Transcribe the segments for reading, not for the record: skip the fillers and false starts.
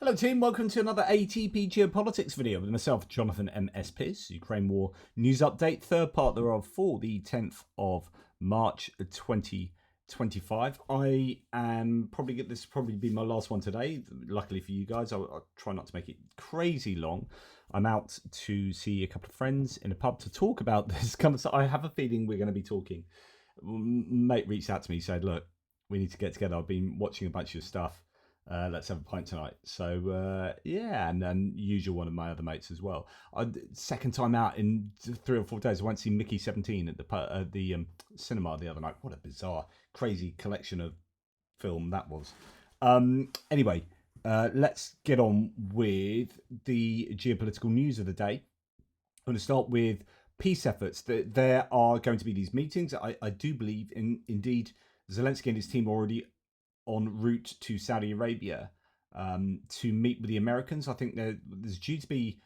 Hello team, welcome to another ATP Geopolitics video with myself, Jonathan M.S. Pearce, Ukraine War News Update, third part thereof for the 10th of March 2025. I am this will probably be my last one today. Luckily for you guys, I'll try not to make it crazy long. I'm out to see a couple of friends in a pub to talk about this. I have a feeling we're going to be talking. Mate reached out to me, said, look, we need to get together. I've been watching a bunch of your stuff. Let's have a pint tonight. So yeah, and then usual one of my other mates as well. Second time out in 3 or 4 days. I went to see Mickey 17 at the cinema the other night. What a bizarre, crazy collection of film that was. Anyway, let's get on with the geopolitical news of the day. I'm going to start with peace efforts. There are going to be these meetings. I do believe indeed Zelensky and his team already en route to Saudi Arabia to meet with the Americans. I think there's due to be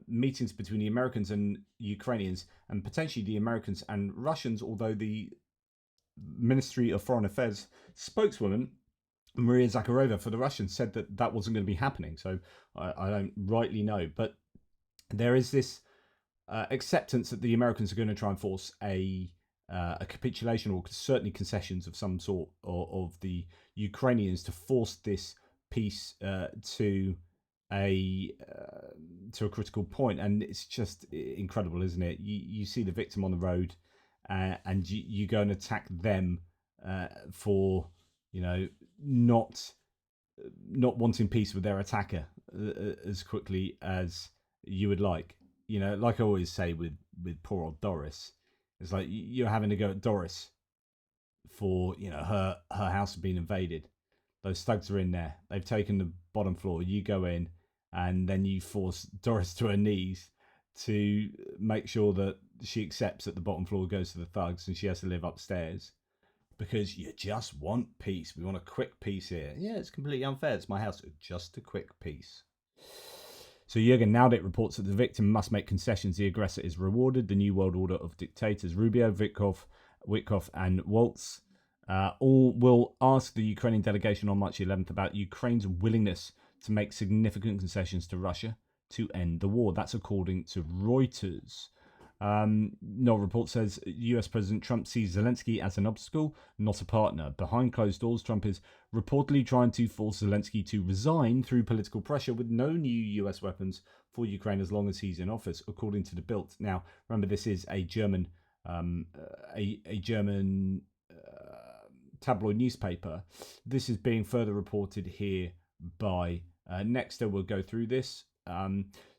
meetings between the Americans and Ukrainians, and potentially the Americans and Russians, although the Ministry of Foreign Affairs spokeswoman Maria Zakharova for the Russians said that wasn't going to be happening. So I don't rightly know, but there is this acceptance that the Americans are going to try and force a capitulation or certainly concessions of some sort of the Ukrainians to force this peace to a critical point. And it's just incredible, isn't it? You see the victim on the road and you go and attack them for not wanting peace with their attacker as quickly as you would like. Like I always say with poor old Doris, it's like you're having to go at Doris for, her house being invaded. Those thugs are in there. They've taken the bottom floor. You go in and then you force Doris to her knees to make sure that she accepts that the bottom floor goes to the thugs and she has to live upstairs because you just want peace. We want a quick peace here. Yeah, it's completely unfair. It's my house. Just a quick peace. So Jürgen Naudit reports that the victim must make concessions. The aggressor is rewarded. The New World Order of dictators, Rubio, Witkoff, and Waltz, all will ask the Ukrainian delegation on March 11th about Ukraine's willingness to make significant concessions to Russia to end the war. That's according to Reuters. No report says US President Trump sees Zelensky as an obstacle, not a partner. Behind closed doors, Trump is reportedly trying to force Zelensky to resign through political pressure with no new US weapons for Ukraine as long as he's in office, according to the Bild. Now, remember, this is a German tabloid newspaper. This is being further reported here by Nexter. We'll go through this.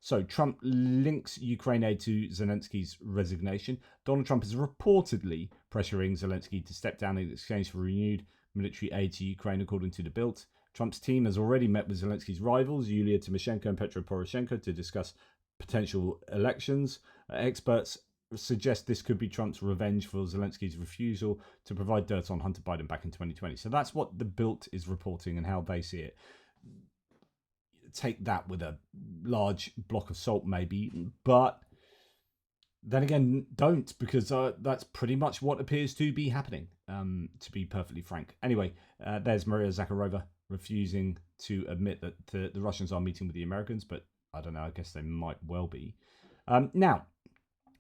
So Trump links Ukraine aid to Zelensky's resignation. Donald Trump is reportedly pressuring Zelensky to step down in exchange for renewed military aid to Ukraine, according to the Bild. Trump's team has already met with Zelensky's rivals, Yulia Tymoshenko and Petro Poroshenko, to discuss potential elections. Experts suggest this could be Trump's revenge for Zelensky's refusal to provide dirt on Hunter Biden back in 2020. So that's what the Bild is reporting and how they see it. Take that with a large block of salt, maybe, but then again, don't, because that's pretty much what appears to be happening, to be perfectly frank. Anyway, there's Maria Zakharova refusing to admit that the Russians are meeting with the Americans, but I don't know, I guess they might well be. Now,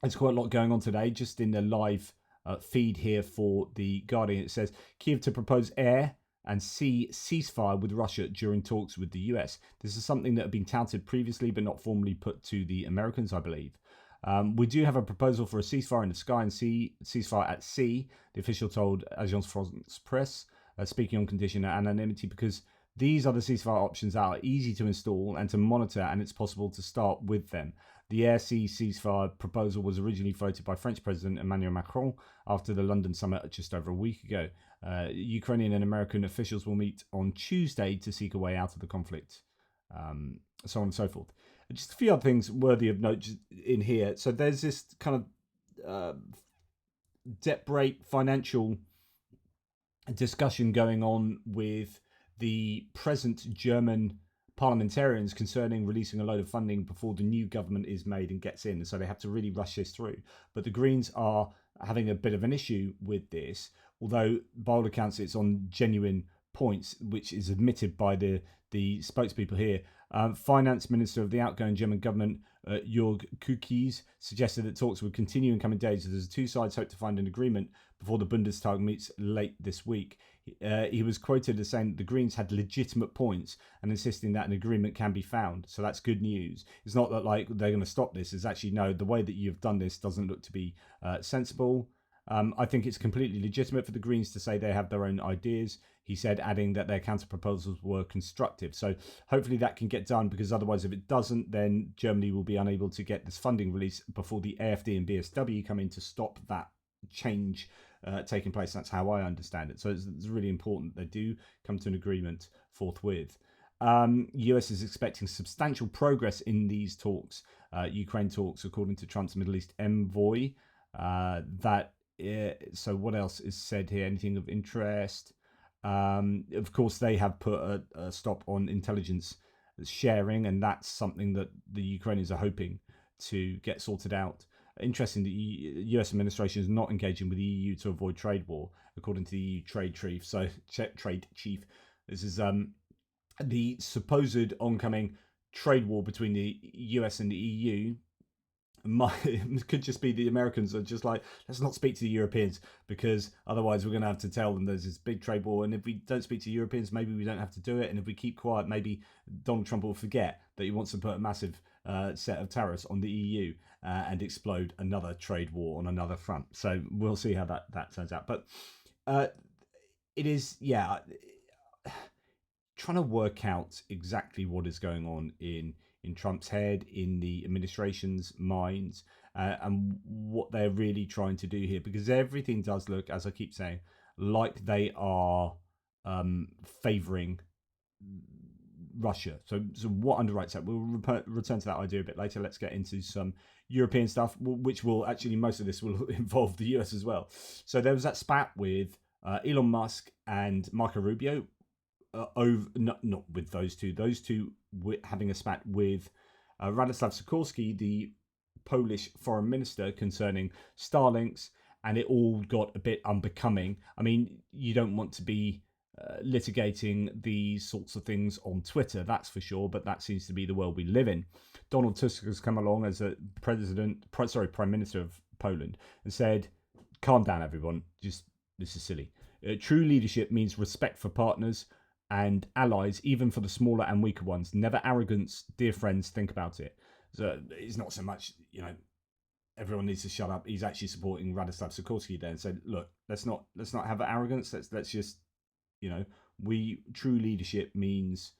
there's quite a lot going on today, just in the live feed here for The Guardian. It says, Kyiv to propose air and sea ceasefire with Russia during talks with the US. This is something that had been touted previously, but not formally put to the Americans, I believe. We do have a proposal for a ceasefire in the sky and ceasefire at sea, the official told Agence France Presse, speaking on condition of anonymity, because these are the ceasefire options that are easy to install and to monitor, and it's possible to start with them. The air-sea ceasefire proposal was originally floated by French President Emmanuel Macron after the London summit just over a week ago. Ukrainian and American officials will meet on Tuesday to seek a way out of the conflict, so on and so forth. Just a few other things worthy of note in here. So there's this kind of debt break financial discussion going on with the present German parliamentarians concerning releasing a load of funding before the new government is made and gets in. So they have to really rush this through. But the Greens are having a bit of an issue with this, although by all accounts it's on genuine points, which is admitted by the the spokespeople here. Finance Minister of the outgoing German government, Jörg Kukis, suggested that talks would continue in coming days as the two sides hope to find an agreement before the Bundestag meets late this week. He was quoted as saying that the Greens had legitimate points and insisting that an agreement can be found. So that's good news. It's not that like they're going to stop this. It's actually, no, the way that you've done this doesn't look to be sensible. I think it's completely legitimate for the Greens to say they have their own ideas, he said, adding that their counter proposals were constructive. So hopefully that can get done, because otherwise, if it doesn't, then Germany will be unable to get this funding release before the AfD and BSW come in to stop that change taking place. That's how I understand it. So it's really important they do come to an agreement forthwith. US is expecting substantial progress in these talks, Ukraine talks, according to Trump's Middle East envoy. So what else is said here? Anything of interest? Of course, they have put a stop on intelligence sharing, and that's something that the Ukrainians are hoping to get sorted out. Interesting, the US administration is not engaging with the EU to avoid trade war, according to the EU trade chief. So, trade chief, this is the supposed oncoming trade war between the US and the EU. It could just be the Americans are just like, let's not speak to the Europeans, because otherwise we're going to have to tell them there's this big trade war, and if we don't speak to Europeans, maybe we don't have to do it, and if we keep quiet, maybe Donald Trump will forget that he wants to put a massive set of tariffs on the EU and explode another trade war on another front. So we'll see how that turns out. But it is, trying to work out exactly what is going on in Trump's head, in the administration's minds, and what they're really trying to do here, because everything does look, as I keep saying, like they are favouring Russia. So what underwrites that? We'll return to that idea a bit later. Let's get into some European stuff, which will actually, most of this will involve the US as well. So there was that spat with Elon Musk and Marco Rubio, not with those two having a spat with Radoslaw Sikorski, the Polish foreign minister, concerning Starlinks, and it all got a bit unbecoming. I mean, you don't want to be litigating these sorts of things on Twitter, that's for sure, but that seems to be the world we live in. Donald Tusk has come along as a Prime Minister of Poland and said, calm down everyone, this is silly. True leadership means respect for partners and allies, even for the smaller and weaker ones. Never arrogance, dear friends, think about it. So it's not so much, everyone needs to shut up. He's actually supporting Radoslaw Sikorski there and said, look, let's not have arrogance. Let's just, true leadership means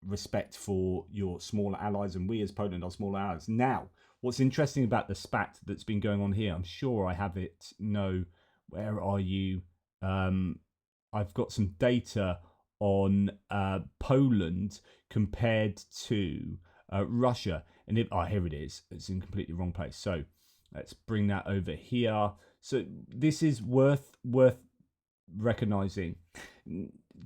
respect for your smaller allies, and we as Poland are smaller allies. Now, what's interesting about the spat that's been going on here, I'm sure I have it. No, where are you? I've got some data on Poland compared to Russia. And here it is. It's in completely wrong place. So let's bring that over here. So this is worth recognizing.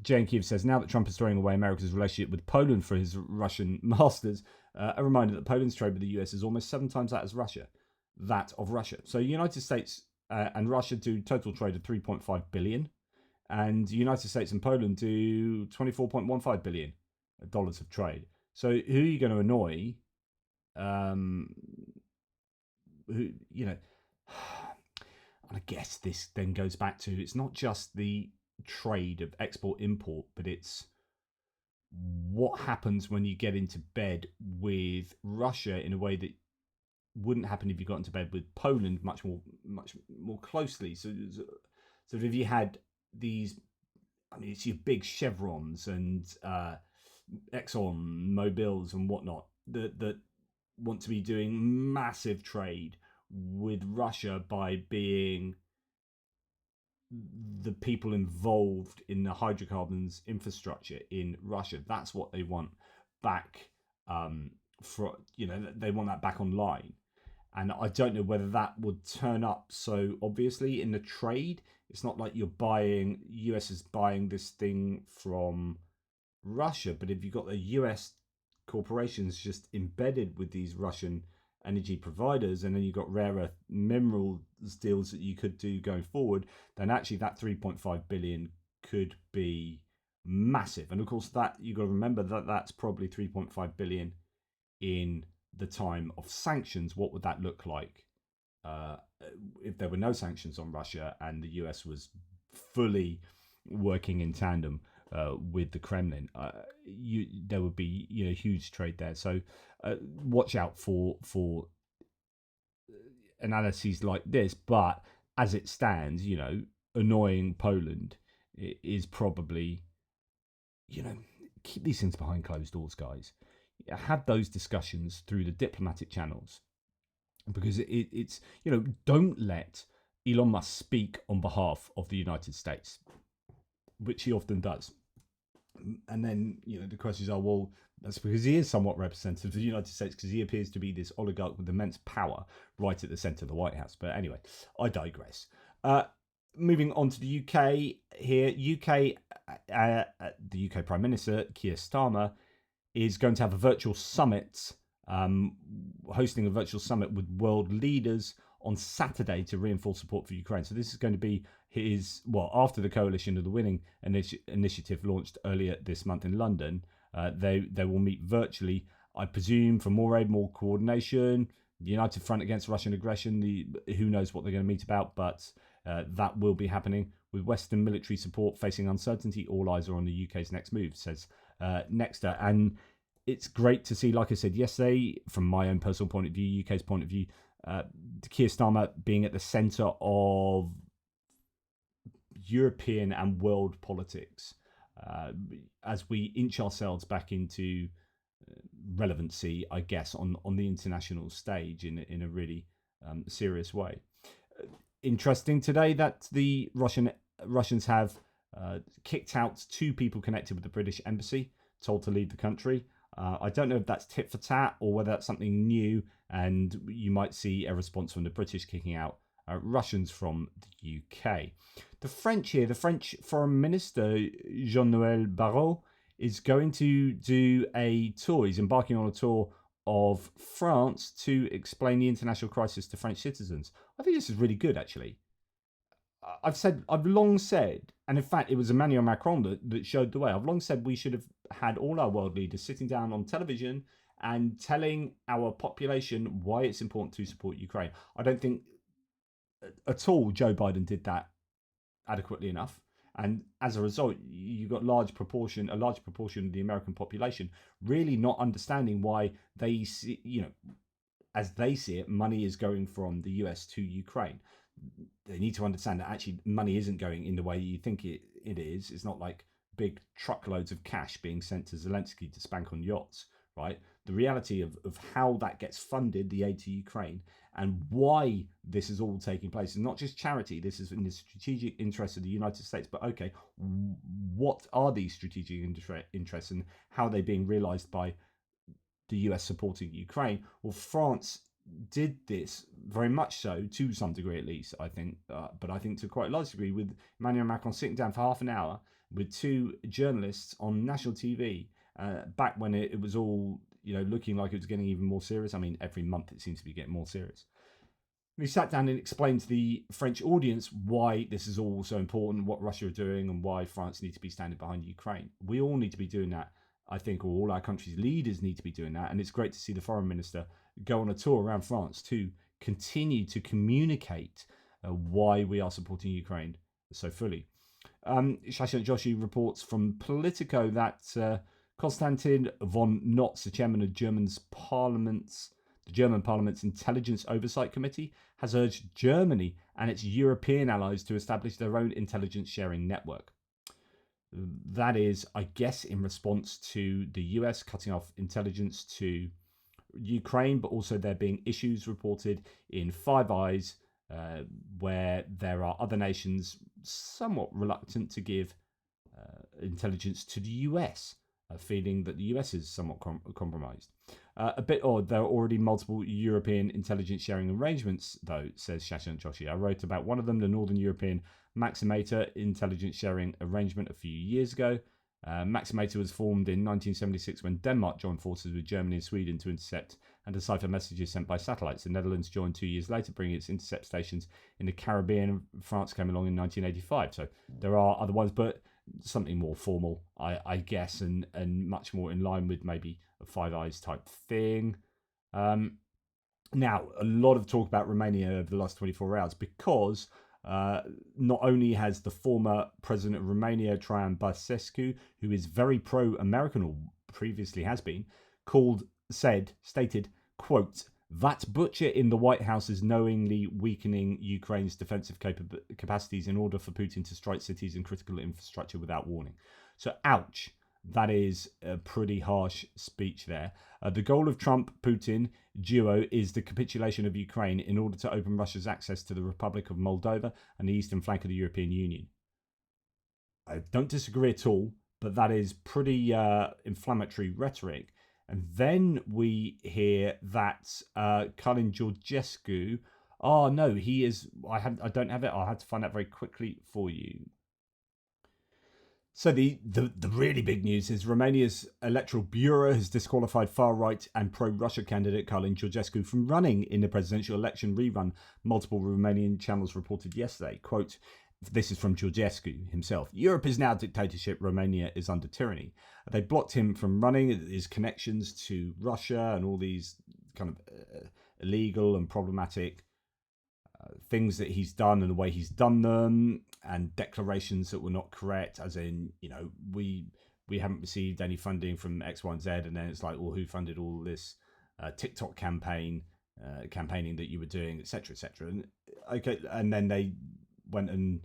Jane Kiev says, now that Trump is throwing away America's relationship with Poland for his Russian masters, a reminder that Poland's trade with the US is almost 7 times that of Russia. So the United States and Russia do total trade of $3.5 billion. And the United States and Poland do $24.15 billion of trade. So who are you going to annoy? I guess this then goes back to, it's not just the trade of export-import, but it's what happens when you get into bed with Russia in a way that wouldn't happen if you got into bed with Poland much more closely. So if you had these, it's your big Chevrons and Exxon Mobils and whatnot that want to be doing massive trade with Russia by being the people involved in the hydrocarbons infrastructure in Russia. That's what they want back. They want that back online. And I don't know whether that would turn up so obviously in the trade. It's not like US is buying this thing from Russia, but if you've got the US corporations just embedded with these Russian energy providers, and then you've got rare earth minerals deals that you could do going forward, then actually that 3.5 billion could be massive. And of course, that you've got to remember that that's probably 3.5 billion in the time of sanctions. What would that look like if there were no sanctions on Russia and the US was fully working in tandem with the Kremlin? There would be huge trade there. So watch out for analyses like this. But as it stands, annoying Poland is probably, keep these things behind closed doors, guys. Have those discussions through the diplomatic channels, because it's don't let Elon Musk speak on behalf of the United States, which he often does. And then the questions are, well, that's because he is somewhat representative of the United States, because he appears to be this oligarch with immense power right at the centre of the White House. But anyway, I digress. Moving on to the UK here. The UK Prime Minister, Keir Starmer, is going to have a virtual summit, hosting a virtual summit with world leaders on Saturday to reinforce support for Ukraine. So this is going to be after the Coalition of the Winning initiative launched earlier this month in London. They will meet virtually, I presume, for more aid, more coordination, the United Front against Russian aggression. Who knows what they're going to meet about, but that will be happening. With Western military support facing uncertainty, all eyes are on the UK's next move, says Nexter. And it's great to see, like I said yesterday, from my own personal point of view, UK's point of view, Keir Starmer being at the centre of European and world politics as we inch ourselves back into relevancy, I guess, on the international stage in a really serious way. Interesting today that the Russians have kicked out 2 people connected with the British embassy, told to leave the country. I don't know if that's tit for tat or whether that's something new, and you might see a response from the British kicking out Russians from the UK. The French Foreign Minister Jean-Noël Barrot is going to do a tour. He's embarking on a tour of France to explain the international crisis to French citizens. I think this is really good, actually. I've long said, and in fact it was Emmanuel Macron that showed the way, I've long said we should have had all our world leaders sitting down on television and telling our population why it's important to support Ukraine. I don't think at all Joe Biden did that adequately enough. And as a result, you've got a large proportion of the American population really not understanding why they see, as they see it, money is going from the US to Ukraine. They need to understand that actually money isn't going in the way you think it is. It's not like big truckloads of cash being sent to Zelensky to spank on yachts, right? The reality of how that gets funded, the aid to Ukraine, and why this is all taking place is not just charity. This is in the strategic interests of the United States. But okay, what are these strategic interests and how are they being realized by the US supporting Ukraine? Well, France did this very much so, to some degree at least, I think, but I think to quite a large degree, with Emmanuel Macron sitting down for half an hour with 2 journalists on national TV back when it was all looking like it was getting even more serious. I mean, every month it seems to be getting more serious. And he sat down and explained to the French audience why this is all so important, what Russia are doing, and why France needs to be standing behind Ukraine. We all need to be doing that, I think, or all our countries' leaders need to be doing that. And it's great to see the foreign minister go on a tour around France to continue to communicate why we are supporting Ukraine so fully. Shashank Joshi reports from Politico that Konstantin von Notz, the chairman of the German Parliament's Intelligence Oversight Committee, has urged Germany and its European allies to establish their own intelligence sharing network. That is, I guess, in response to the US cutting off intelligence to Ukraine, but also there being issues reported in Five Eyes where there are other nations somewhat reluctant to give intelligence to the US, feeling that the US is somewhat compromised. A bit odd, there are already multiple European intelligence sharing arrangements, though, says Shashank Joshi. I wrote about one of them, the Northern European Maximator intelligence sharing arrangement, a few years ago. Maximator was formed in 1976 when Denmark joined forces with Germany and Sweden to intercept and decipher messages sent by satellites. The Netherlands joined 2 years later, bringing its intercept stations in the Caribbean. France came along in 1985. So there are other ones, but something more formal, I guess, and much more in line with maybe a Five Eyes type thing. Now, a lot of talk about Romania over the last 24 hours because not only has the former president of Romania, Traian Băsescu, who is very pro-American, or previously has been, stated, quote, that butcher in the White House is knowingly weakening Ukraine's defensive capacities in order for Putin to strike cities and critical infrastructure without warning. So, ouch. That is a pretty harsh speech there. The goal of Trump-Putin duo is the capitulation of Ukraine in order to open Russia's access to the Republic of Moldova and the eastern flank of the European Union. I don't disagree at all, but that is pretty inflammatory rhetoric. And then we hear that Călin Georgescu. Oh no, he is. I don't have it. I had to find out very quickly for you. So the really big news is Romania's electoral bureau has disqualified far-right and pro-Russia candidate Călin Georgescu from running in the presidential election rerun. Multiple Romanian channels reported yesterday. Quote, this is from Georgescu himself. Europe is now dictatorship. Romania is under tyranny. They blocked him from running. His connections to Russia and all these kind of illegal and problematic things that he's done and the way he's done them, and declarations that were not correct, as in, we haven't received any funding from X, Y, and Z, and then it's like, well, who funded all this TikTok campaigning that you were doing, etc., etc. And okay, and then they went and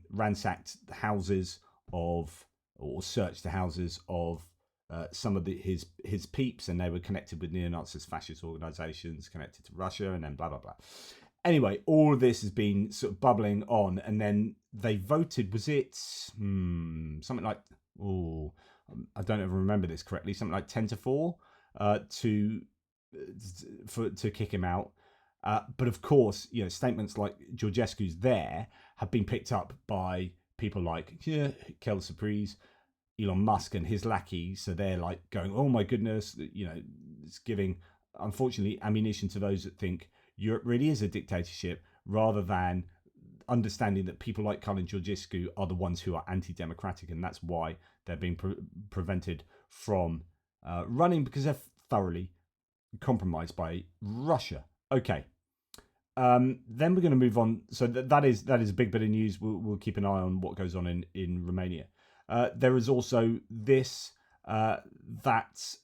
ransacked the houses of, or searched the houses of some of his peeps, and they were connected with neo-Nazis, fascist organizations connected to Russia, and then blah blah blah. Anyway, all of this has been sort of bubbling on, and then they voted. Was it something like, I don't ever remember this correctly, something like 10-4 to kick him out. But of course, statements like Georgescu's there have been picked up by people like Kel Surprise, Elon Musk and his lackeys. So they're like going, oh my goodness, it's giving, unfortunately, ammunition to those that think Europe really is a dictatorship, rather than understanding that people like Călin Georgescu are the ones who are anti-democratic, and that's why they're being prevented from running, because they're thoroughly compromised by Russia. Okay. Then we're going to move on. So that is a big bit of news. We'll keep an eye on what goes on in Romania. There is also this that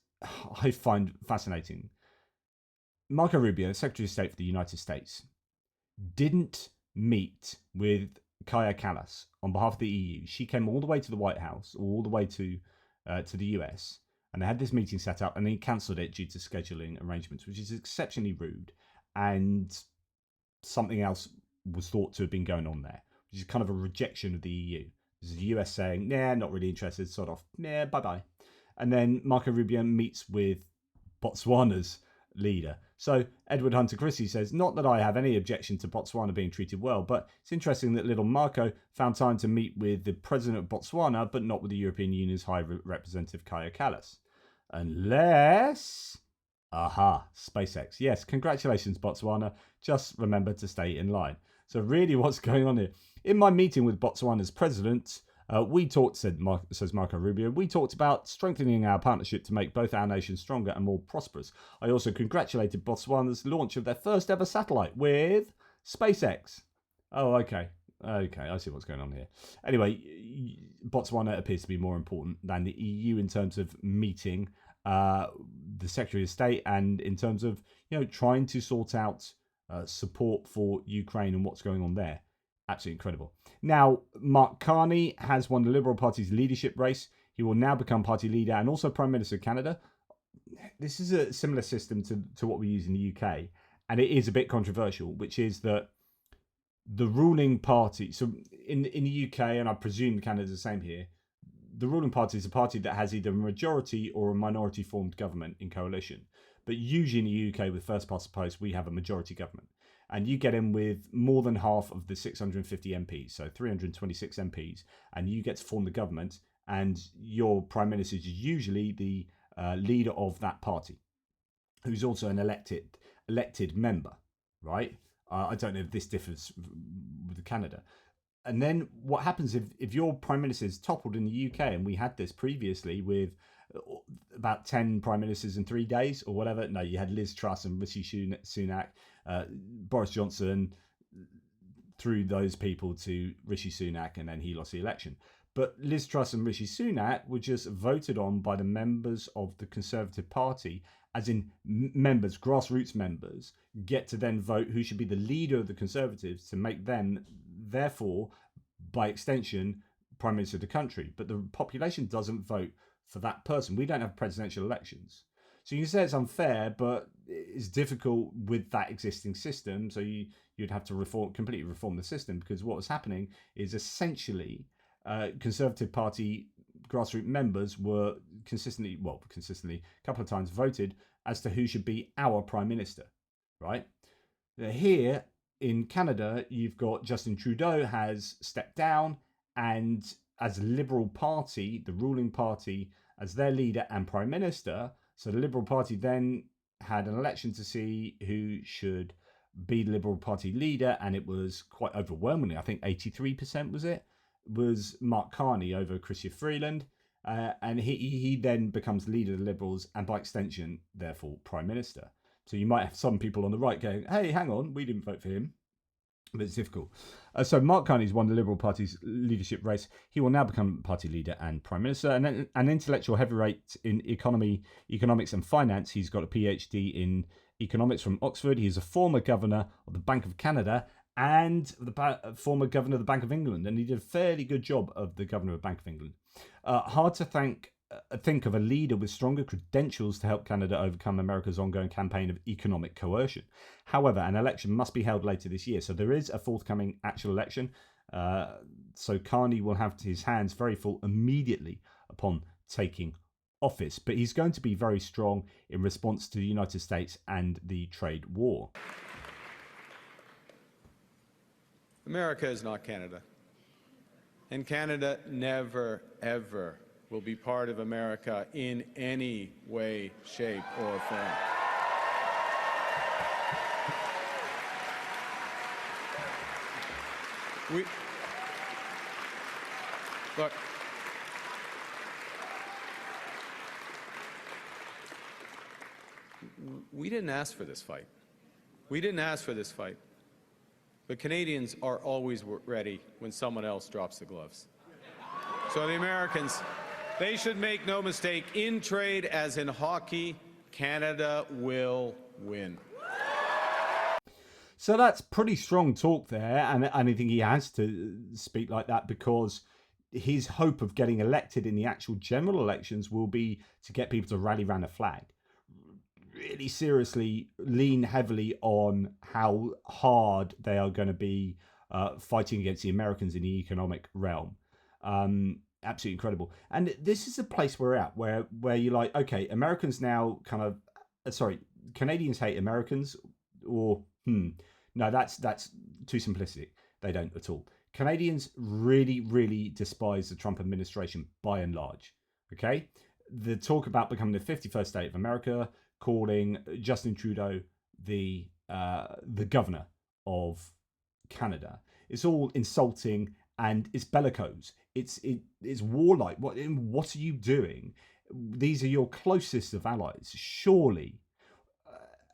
I find fascinating. Marco Rubio, Secretary of State for the United States, didn't meet with Kaja Kallas on behalf of the EU. She came all the way to the White House, all the way to the US, and they had this meeting set up, and he cancelled it due to scheduling arrangements, which is exceptionally rude. And something else was thought to have been going on there, which is kind of a rejection of the EU. This is the US saying, nah, not really interested, sort of, nah, bye-bye. And then Marco Rubio meets with Botswana's leader. So Edward Hunter Christie says, not that I have any objection to Botswana being treated well, but it's interesting that little Marco found time to meet with the president of Botswana, but not with the European Union's High Representative Kaja Kallas. Unless... SpaceX. Yes, congratulations, Botswana. Just remember to stay in line. So really what's going on here? In my meeting with Botswana's president, we talked, says Marco Rubio, we talked about strengthening our partnership to make both our nations stronger and more prosperous. I also congratulated Botswana's launch of their first ever satellite with SpaceX. Oh, okay. Okay, I see what's going on here. Anyway, Botswana appears to be more important than the EU in terms of meeting the Secretary of State, and in terms of trying to sort out support for Ukraine and what's going on there. Absolutely incredible. Now, Mark Carney has won the Liberal Party's leadership race. He will now become party leader and also Prime Minister of Canada. This is a similar system to what we use in the UK, and it is a bit controversial, which is that the ruling party, so in the UK, and I presume Canada's the same here, the ruling party is a party that has either a majority or a minority formed government in coalition. But usually in the UK, with first past the post, we have a majority government. And you get in with more than half of the 650 MPs, so 326 MPs, and you get to form the government, and your Prime Minister is usually the leader of that party, who's also an elected member, right? I don't know if this differs with Canada. And then what happens if your prime minister is toppled in the UK, and we had this previously with about 10 prime ministers in 3 days or whatever. No, you had Liz Truss and Rishi Sunak, Boris Johnson threw those people to Rishi Sunak, and then he lost the election. But Liz Truss and Rishi Sunak were just voted on by the members of the Conservative Party, as in members, grassroots members, get to then vote who should be the leader of the Conservatives to make them, therefore, by extension, Prime Minister of the country. But the population doesn't vote for that person. We don't have presidential elections. So you can say it's unfair, but it's difficult with that existing system. So you'd have to completely reform the system, because what was happening is essentially Conservative Party grassroots members were consistently, a couple of times voted as to who should be our Prime Minister, right? Here in Canada, you've got Justin Trudeau has stepped down, and as Liberal Party, the ruling party, as their leader and Prime Minister, so the Liberal Party then had an election to see who should be the Liberal Party leader, and it was quite overwhelmingly, I think 83% was Mark Carney over Chrystia Freeland, and he then becomes leader of the Liberals, and by extension, therefore, Prime Minister. So you might have some people on the right going, hey, hang on, we didn't vote for him. But it's difficult. So Mark Carney's won the Liberal Party's leadership race. He will now become party leader and Prime Minister. And then an intellectual heavyweight in economics and finance. He's got a PhD in economics from Oxford. He's a former governor of the Bank of Canada and the former governor of the Bank of England. And he did a fairly good job of the governor of the Bank of England. Hard to think of a leader with stronger credentials to help Canada overcome America's ongoing campaign of economic coercion. However, an election must be held later this year, so there is a forthcoming actual election. So Carney will have his hands very full immediately upon taking office, but he's going to be very strong in response to the United States and the trade war. America is not Canada, and Canada never, ever will be part of America in any way, shape, or form. Look, we didn't ask for this fight. We didn't ask for this fight. But Canadians are always ready when someone else drops the gloves. So the Americans, they should make no mistake, in trade as in hockey, Canada will win. So that's pretty strong talk there, and I think he has to speak like that because his hope of getting elected in the actual general elections will be to get people to rally around a flag. Really seriously lean heavily on how hard they are going to be fighting against the Americans in the economic realm. Absolutely incredible. And this is a place we're at where you're like, okay, Americans now kind of, Canadians hate Americans, or no, that's too simplistic. They don't at all. Canadians really, really despise the Trump administration by and large. Okay, the talk about becoming the 51st state of America, calling Justin Trudeau the governor of Canada, it's all insulting and it's bellicose. It's warlike. What are you doing? These are your closest of allies, surely.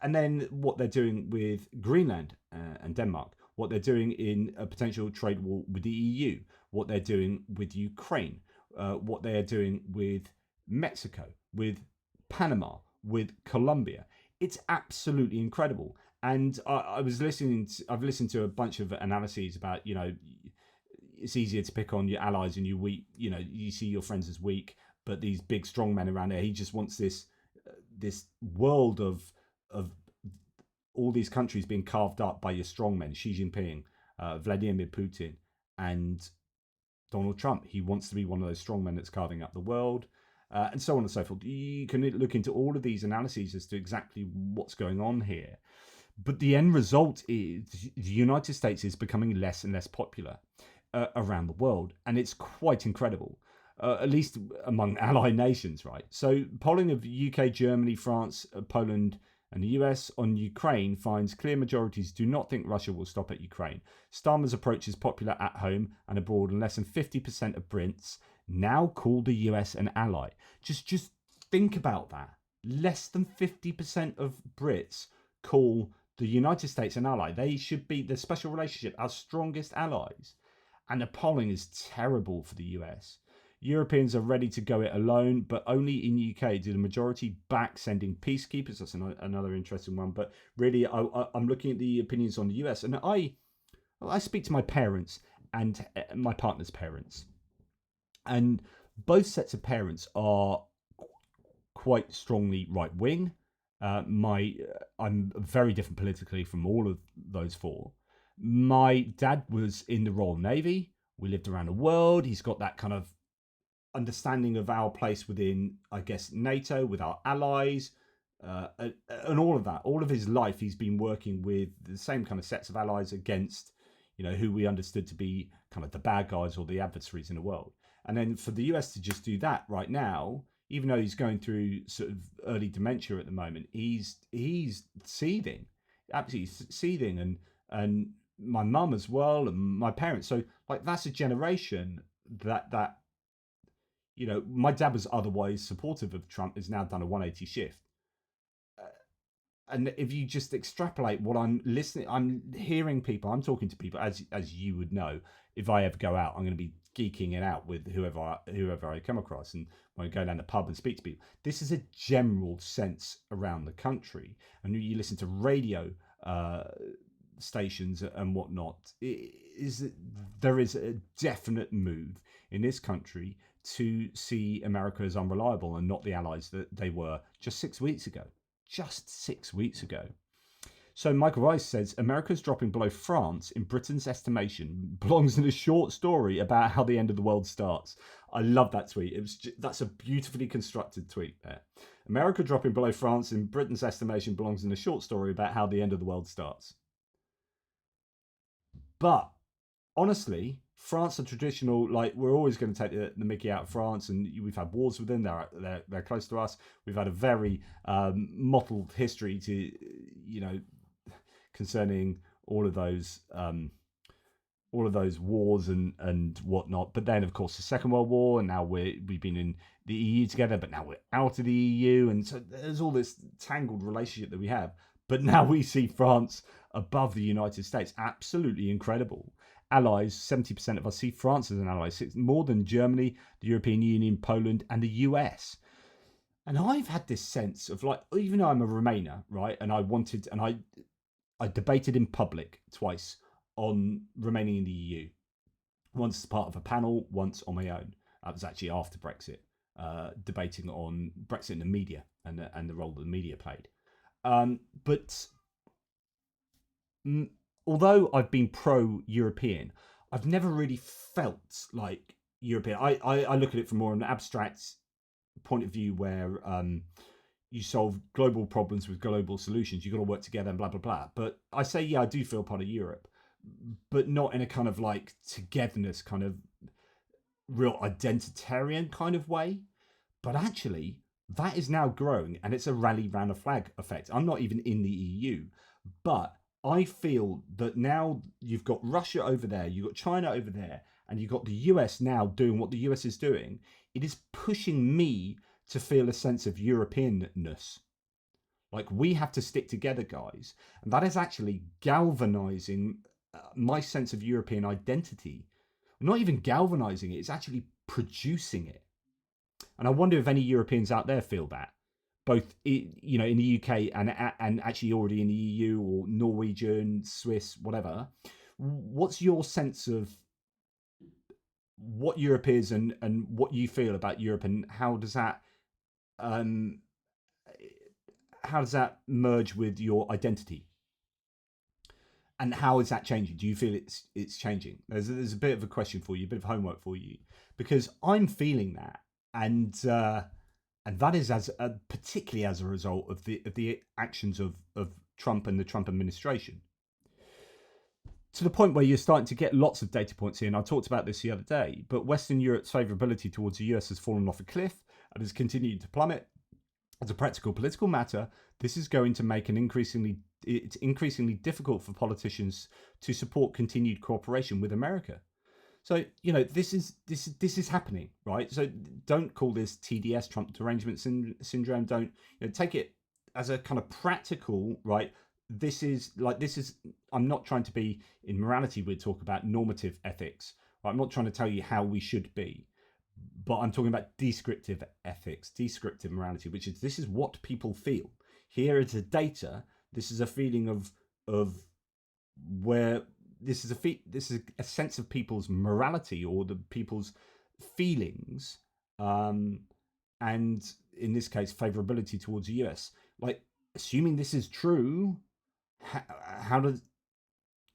And then what they're doing with Greenland and Denmark, what they're doing in a potential trade war with the EU, what they're doing with Ukraine, what they are doing with Mexico, with Panama, with Colombia. It's absolutely incredible. And I've listened to a bunch of analyses about, it's easier to pick on your allies and your weak, you see your friends as weak, but these big strong men around there, he just wants this world of all these countries being carved up by your strong men, Xi Jinping, Vladimir Putin, and Donald Trump. He wants to be one of those strong men that's carving up the world, and so on and so forth. You can look into all of these analyses as to exactly what's going on here. But the end result is the United States is becoming less and less popular around the world, and it's quite incredible, at least among ally nations, right? So polling of UK, Germany, France, Poland, And the US on Ukraine finds clear majorities do not think Russia will stop at Ukraine. Starmer's approach is popular at home and abroad, and less than 50% of Brits now call the US an ally. Just think about that. Less than 50% of Brits call the United States an ally. They should be the special relationship, our strongest allies. And the polling is terrible for the US. Europeans are ready to go it alone, but only in UK do the majority back sending peacekeepers. That's another interesting one. But really, I'm looking at the opinions on the US, and I speak to my parents and my partner's parents, and both sets of parents are quite strongly right wing. I'm very different politically from all of those four. My dad was in the Royal Navy. We lived around the world. He's got that kind of understanding of our place within, I guess, NATO, with our allies, and all of that. All of his life, he's been working with the same kind of sets of allies against, who we understood to be kind of the bad guys or the adversaries in the world. And then for the US to just do that right now, even though he's going through sort of early dementia at the moment, he's seething, absolutely seething, and my mum as well, and my parents. So like that's a generation that my dad was otherwise supportive of Trump, has now done a 180 shift. And if you just extrapolate what I'm hearing people, I'm talking to people, as you would know, if I ever go out, I'm going to be geeking it out with whoever I come across, and when I go down the pub and speak to people. This is a general sense around the country, and you listen to radio stations and whatnot. There is a definite move in this country to see America as unreliable and not the allies that they were just 6 weeks ago. So Michael Rice says America's dropping below France in Britain's estimation belongs in a short story about how the end of the world starts. I love that tweet. That's a beautifully constructed tweet there. America dropping below France in Britain's estimation belongs in a short story about how the end of the world starts. But honestly, France are traditional, like we're always going to take the mickey out of France, and we've had wars with them. They're close to us. We've had a very mottled history to, concerning all of those wars and whatnot. But then, of course, the Second World War, and now we've been in the EU together, but now we're out of the EU, and so there's all this tangled relationship that we have. But now we see France above the United States. Absolutely incredible. Allies, 70% of us see France as an ally, more than Germany, the European Union, Poland, and the US. And I've had this sense of, like, even though I'm a Remainer, right, and I debated in public twice on remaining in the EU. Once as part of a panel, once on my own. That was actually after Brexit, debating on Brexit in the media and the role that the media played. But although I've been pro-European, I've never really felt like European. I look at it from more an abstract point of view where you solve global problems with global solutions. You've got to work together and blah, blah, blah. But I say, yeah, I do feel part of Europe, but not in a kind of like togetherness, kind of real identitarian kind of way. But actually, that is now growing, and it's a rally round a flag effect. I'm not even in the EU, but I feel that now you've got Russia over there, you've got China over there, and you've got the US now doing what the US is doing. It is pushing me to feel a sense of Europeanness. Like, we have to stick together, guys. And that is actually galvanizing my sense of European identity. Not even galvanizing it, it's actually producing it. And I wonder if any Europeans out there feel that. Both, in the UK and actually already in the EU, or Norwegian, Swiss, whatever. What's your sense of what Europe is and what you feel about Europe, and how does that merge with your identity? And how is that changing? Do you feel it's changing? There's a bit of a question for you, a bit of homework for you, because I'm feeling that, and that is particularly as a result of the actions of Trump and the Trump administration. To the point where you're starting to get lots of data points here, and I talked about this the other day, but Western Europe's favourability towards the US has fallen off a cliff and has continued to plummet. as a practical political matter, this is going to make it's increasingly difficult for politicians to support continued cooperation with America. So this is happening, right? So don't call this TDS, Trump derangement syndrome. Don't take it as a kind of practical, right? This is. I'm not trying to be in morality. We talk about normative ethics. Right? I'm not trying to tell you how we should be, but I'm talking about descriptive ethics, descriptive morality, which is this is what people feel. Here is the data. This is a feeling of where this is a sense of people's morality or the people's feelings, and in this case, favorability towards the US. Like, assuming this is true,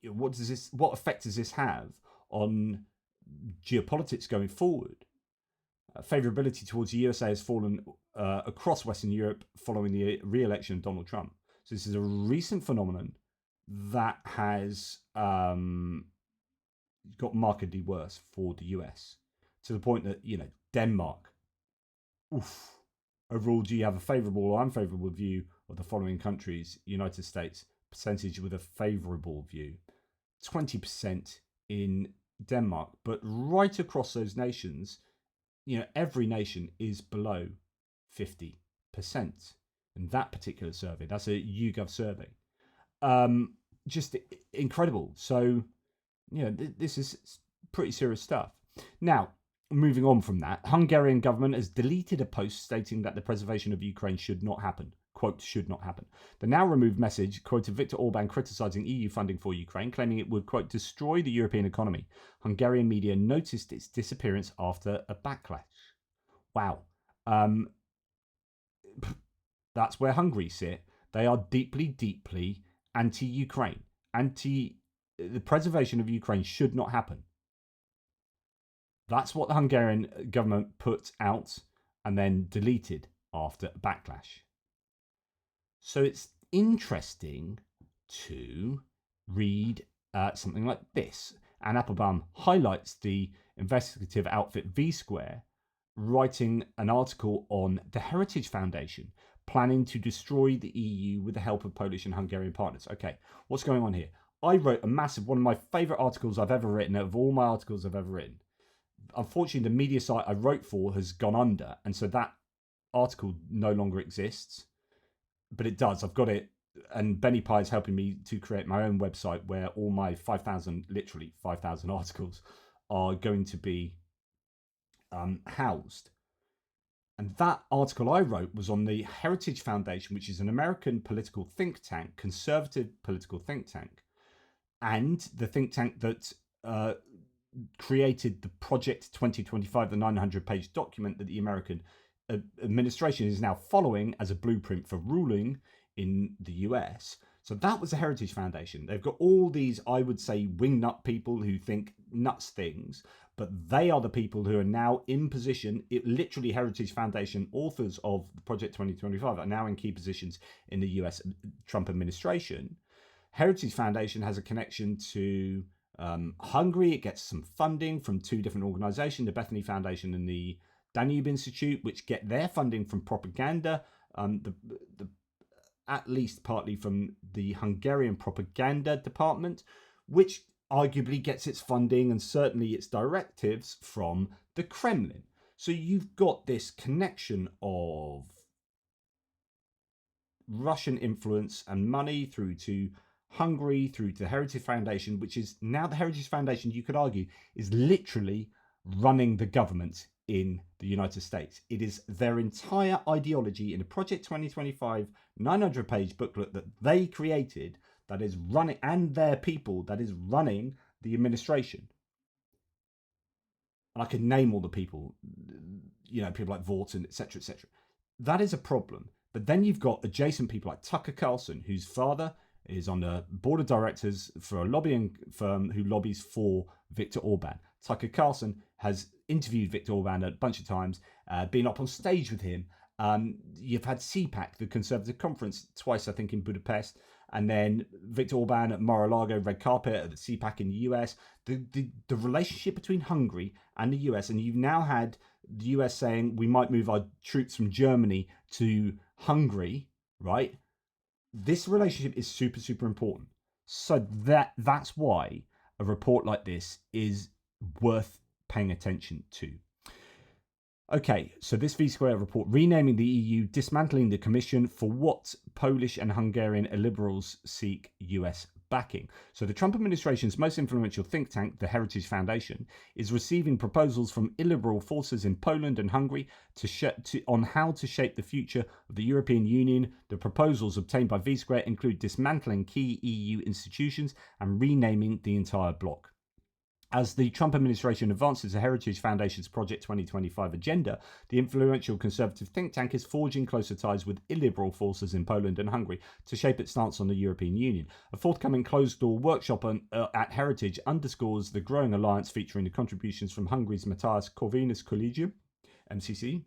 what effect does this have on geopolitics going forward? Favorability towards the USA has fallen across Western Europe following the re-election of Donald Trump. So this is a recent phenomenon that has got markedly worse for the US, to the point that Denmark, overall, do you have a favourable or unfavourable view of the following countries? United States, percentage with a favourable view, 20% in Denmark, but right across those nations, every nation is below 50% in that particular survey. That's a YouGov survey. Just incredible. So, this is pretty serious stuff. Now, moving on from that, Hungarian government has deleted a post stating that the preservation of Ukraine should not happen. Quote, should not happen. The now removed message quoted Viktor Orban criticising EU funding for Ukraine, claiming it would, quote, destroy the European economy. Hungarian media noticed its disappearance after a backlash. Wow. That's where Hungary sit. They are deeply, deeply anti-Ukraine. The preservation of Ukraine should not happen. That's what the Hungarian government put out and then deleted after a backlash. So it's interesting to read something like this. And Applebaum highlights the investigative outfit V-Square writing an article on the Heritage Foundation planning to destroy the EU with the help of Polish and Hungarian partners. Okay, what's going on here? I wrote one of my favourite articles I've ever written, of all my articles I've ever written. Unfortunately, the media site I wrote for has gone under, and so that article no longer exists. But it does. I've got it, and Benny Pye is helping me to create my own website where all my 5,000 articles are going to be housed. And that article I wrote was on the Heritage Foundation, which is an American political think tank, conservative political think tank, and the think tank that created the Project 2025, the 900-page document that the American administration is now following as a blueprint for ruling in the US. So that was the Heritage Foundation. They've got all these, I would say, wingnut people who think nuts things, but they are the people who are now in position. Literally, Heritage Foundation authors of the Project 2025 are now in key positions in the US Trump administration. Heritage Foundation has a connection to Hungary. It gets some funding from two different organizations, the Bethany Foundation and the Danube Institute, which get their funding from propaganda, at least partly from the Hungarian propaganda department, which arguably gets its funding and certainly its directives from the Kremlin. So you've got this connection of Russian influence and money through to Hungary, through to the Heritage Foundation, which is now the Heritage Foundation, you could argue, is literally running the government in the United States. It is their entire ideology in a Project 2025 900-page booklet that they created that is running, and their people that is running the administration. And I could name all the people, people like Vorton, etc., etc. That is a problem. But then you've got adjacent people like Tucker Carlson, whose father is on the board of directors for a lobbying firm who lobbies for Viktor Orban. Tucker Carlson has interviewed Viktor Orban a bunch of times, been up on stage with him. You've had CPAC, the Conservative Conference, twice, I think, in Budapest. And then Viktor Orban at Mar-a-Lago, red carpet at the CPAC in the US. The relationship between Hungary and the US, and you've now had the US saying we might move our troops from Germany to Hungary, right? This relationship is super, super important. So that's why a report like this is worth paying attention to. Okay, so this V-Square report, renaming the EU, dismantling the Commission for what Polish and Hungarian illiberals seek US backing. So the Trump administration's most influential think tank, the Heritage Foundation, is receiving proposals from illiberal forces in Poland and Hungary on how to shape the future of the European Union. The proposals obtained by V-Square include dismantling key EU institutions and renaming the entire bloc. As the Trump administration advances the Heritage Foundation's Project 2025 agenda, the influential conservative think tank is forging closer ties with illiberal forces in Poland and Hungary to shape its stance on the European Union. A forthcoming closed-door workshop at Heritage underscores the growing alliance featuring the contributions from Hungary's Matthias Corvinus Collegium, MCC,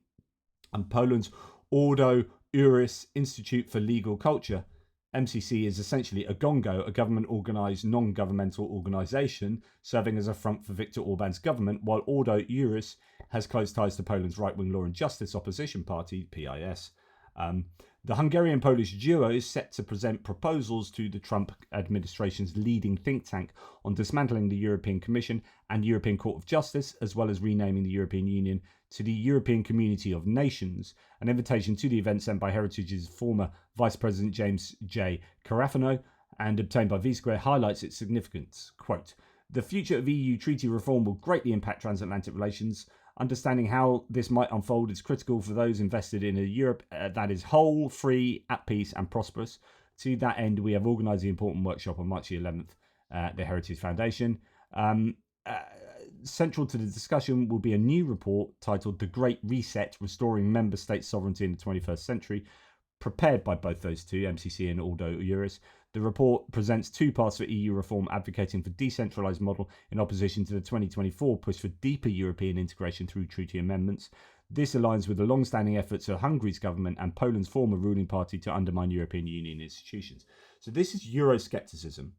and Poland's Ordo Iuris Institute for Legal Culture. MCC is essentially a gongo, a government-organised, non-governmental organisation serving as a front for Viktor Orban's government, while Ordo Iuris has close ties to Poland's right-wing Law and Justice opposition party, PIS. The Hungarian-Polish duo is set to present proposals to the Trump administration's leading think tank on dismantling the European Commission and European Court of Justice, as well as renaming the European Union to the European Community of Nations. An invitation to the event sent by Heritage's former Vice President James J. Carafano and obtained by V-Square highlights its significance. Quote, "The future of EU treaty reform will greatly impact transatlantic relations. Understanding how this might unfold is critical for those invested in a Europe that is whole, free, at peace and prosperous. To that end, we have organised the important workshop on March the 11th at the Heritage Foundation. Central to the discussion will be a new report titled The Great Reset, Restoring Member State Sovereignty in the 21st Century, prepared by both those two, MCC and Ordo Iuris. The report presents two parts for EU reform, advocating for decentralised model in opposition to the 2024 push for deeper European integration through treaty amendments. This aligns with the long-standing efforts of Hungary's government and Poland's former ruling party to undermine European Union institutions." So this is Euroscepticism.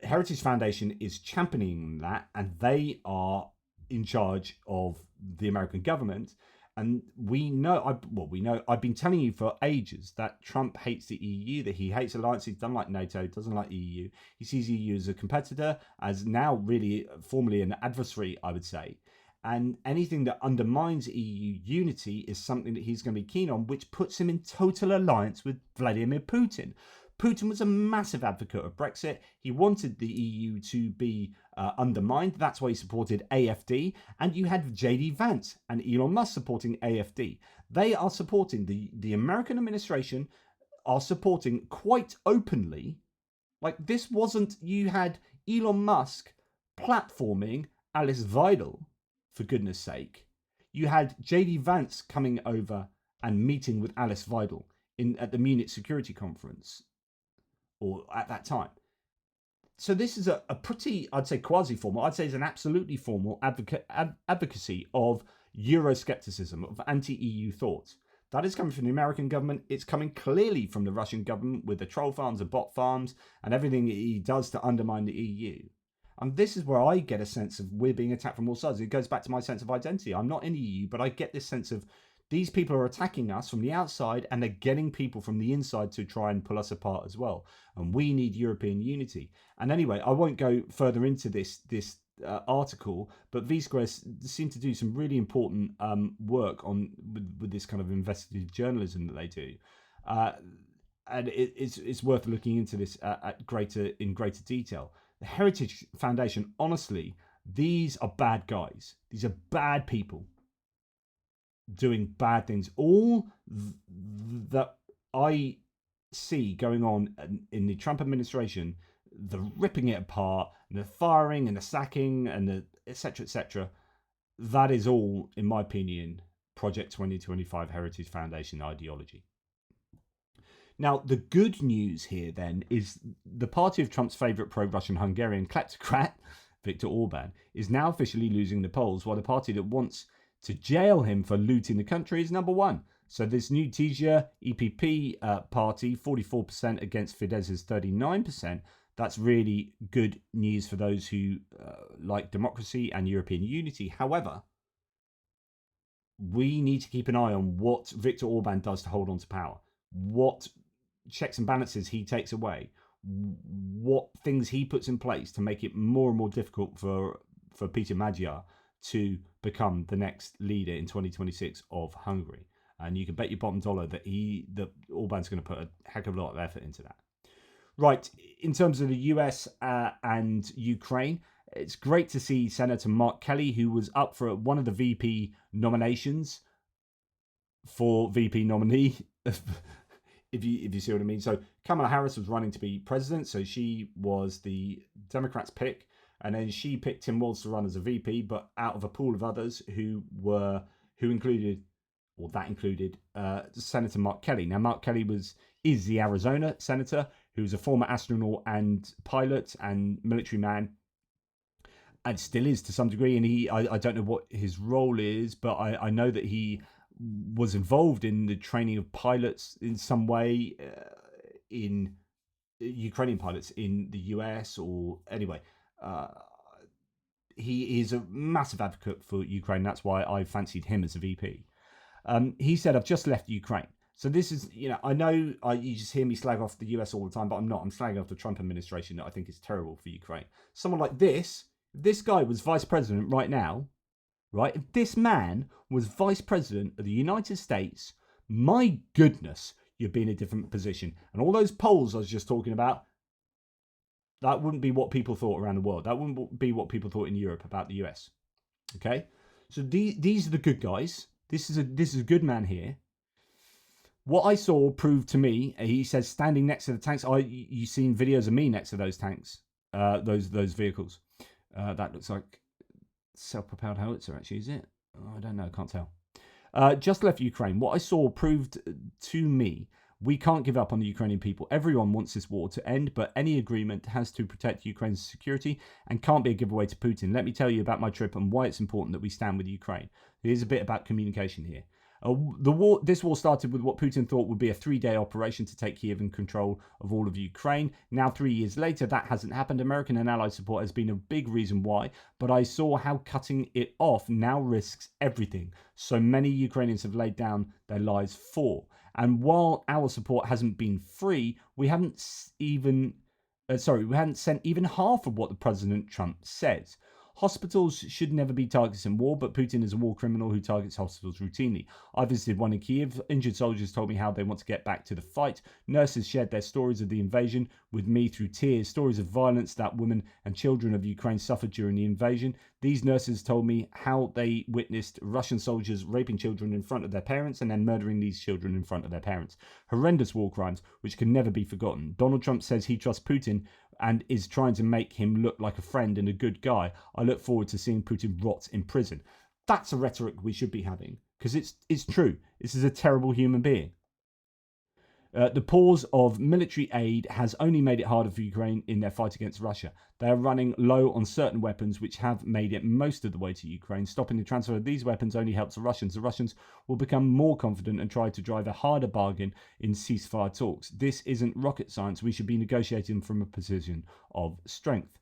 Heritage Foundation is championing that, and they are in charge of the American government. And we know, I've been telling you for ages that Trump hates the EU, that he hates alliances, he doesn't like NATO, doesn't like the EU. He sees the EU as a competitor, as now really formally an adversary, I would say. And anything that undermines EU unity is something that he's going to be keen on, which puts him in total alliance with Vladimir Putin. Putin was a massive advocate of Brexit. He wanted the EU to be undermined. That's why he supported AFD. And you had JD Vance and Elon Musk supporting AFD. They are supporting, the American administration are supporting quite openly. Like, this wasn't, you had Elon Musk platforming Alice Weidel, for goodness sake. You had JD Vance coming over and meeting with Alice Weidel at the Munich Security Conference, or at that time. So this is a pretty, I'd say, quasi-formal, I'd say it's an absolutely formal advocacy of Euroscepticism, of anti-EU thoughts. That is coming from the American government. It's coming clearly from the Russian government with the troll farms and bot farms and everything he does to undermine the EU. And this is where I get a sense of we're being attacked from all sides. It goes back to my sense of identity. I'm not in the EU, but I get this sense of these people are attacking us from the outside, and they're getting people from the inside to try and pull us apart as well. And we need European unity. And anyway, I won't go further into this article, but V-Square seem to do some really important work on with this kind of investigative journalism that they do. And it's worth looking into this in greater detail. The Heritage Foundation, honestly, these are bad guys. These are bad people doing bad things. All that I see going on in the Trump administration, the ripping it apart, and the firing and the sacking and the etc., that is all, in my opinion, Project 2025 Heritage Foundation ideology. Now, the good news here then is the party of Trump's favourite pro-Russian Hungarian kleptocrat, Viktor Orban, is now officially losing the polls, while the party that wants to jail him for looting the country is number one. So this new Tizia EPP party, 44% against Fidesz's 39%. That's really good news for those who like democracy and European unity. However, we need to keep an eye on what Viktor Orban does to hold on to power, what checks and balances he takes away, what things he puts in place to make it more and more difficult for Peter Magyar to become the next leader in 2026 of Hungary. And you can bet your bottom dollar that Orban's going to put a heck of a lot of effort into that. Right, in terms of the US and Ukraine, it's great to see Senator Mark Kelly, who was up for one of the VP nominations for VP nominee, if you see what I mean. So Kamala Harris was running to be president, so she was the Democrats' pick, and then she picked Tim Walz to run as a VP, but out of a pool of others who included Senator Mark Kelly. Now, Mark Kelly is the Arizona senator, who's a former astronaut and pilot and military man, and still is to some degree. And I don't know what his role is, but I know that he was involved in the training of pilots in some way, in Ukrainian pilots in the US, or anyway. He is a massive advocate for Ukraine. That's why I fancied him as a VP. He said, "I've just left Ukraine." So this is, I know you just hear me slag off the US all the time, but I'm not. I'm slagging off the Trump administration that I think is terrible for Ukraine. Someone like this guy was vice president right now, right? If this man was vice president of the United States, my goodness, you'd be in a different position. And all those polls I was just talking about, that wouldn't be what people thought around the world. That wouldn't be what people thought in Europe about the US. Okay? So these are the good guys. This is a good man here. What I saw proved to me, he says, standing next to the tanks. You've seen videos of me next to those tanks, those vehicles. That looks like self-propelled howitzer, actually, is it? Oh, I don't know, can't tell. Just left Ukraine. What I saw proved to me, we can't give up on the Ukrainian people. Everyone wants this war to end, but any agreement has to protect Ukraine's security and can't be a giveaway to Putin. Let me tell you about my trip and why it's important that we stand with Ukraine. Here's a bit about communication here. This war started with what Putin thought would be a 3-day operation to take Kiev and control of all of Ukraine. Now, 3 years later, that hasn't happened. American and allied support has been a big reason why, but I saw how cutting it off now risks everything. So many Ukrainians have laid down their lives for. And while our support hasn't been free, we haven't sent even half of what the President Trump says. Hospitals should never be targets in war, but Putin is a war criminal who targets hospitals routinely. I visited one in Kiev. Injured soldiers told me how they want to get back to the fight. Nurses shared their stories of the invasion with me through tears, stories of violence that women and children of Ukraine suffered during the invasion. These nurses told me how they witnessed Russian soldiers raping children in front of their parents and then murdering these children in front of their parents. Horrendous war crimes which can never be forgotten. Donald Trump says he trusts Putin and is trying to make him look like a friend and a good guy. I look forward to seeing Putin rot in prison. That's a rhetoric we should be having, because it's true. This is a terrible human being. The pause of military aid has only made it harder for Ukraine in their fight against Russia. They are running low on certain weapons which have made it most of the way to Ukraine. Stopping the transfer of these weapons only helps the Russians. The Russians will become more confident and try to drive a harder bargain in ceasefire talks. This isn't rocket science. We should be negotiating from a position of strength.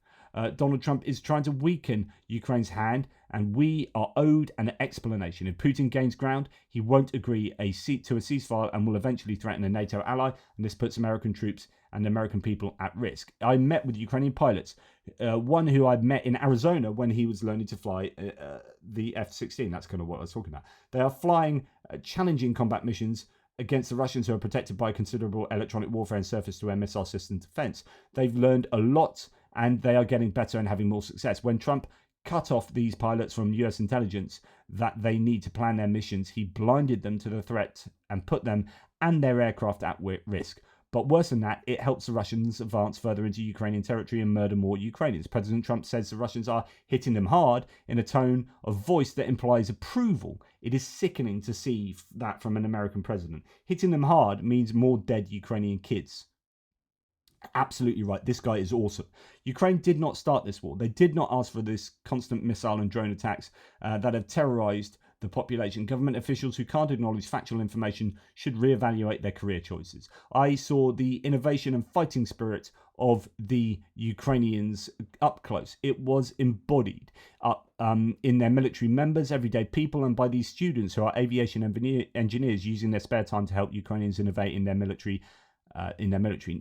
Donald Trump is trying to weaken Ukraine's hand, and we are owed an explanation. If Putin gains ground, he won't agree to a ceasefire and will eventually threaten a NATO ally, and this puts American troops and American people at risk. I met with Ukrainian pilots, one who I'd met in Arizona when he was learning to fly the F-16. That's kind of what I was talking about. They are flying challenging combat missions against the Russians, who are protected by considerable electronic warfare and surface-to-air missile system defense. They've learned a lot, and they are getting better and having more success. When Trump cut off these pilots from US intelligence that they need to plan their missions, he blinded them to the threat and put them and their aircraft at risk. But worse than that, it helps the Russians advance further into Ukrainian territory and murder more Ukrainians. President Trump says the Russians are hitting them hard in a tone of voice that implies approval. It is sickening to see that from an American president. Hitting them hard means more dead Ukrainian kids. Absolutely right. This guy is awesome. Ukraine did not start this war. They did not ask for this constant missile and drone attacks that have terrorized the population. Government officials who can't acknowledge factual information should reevaluate their career choices. I saw the innovation and fighting spirit of the Ukrainians up close. It was embodied in their military members, everyday people, and by these students who are aviation engineers using their spare time to help Ukrainians innovate in their military.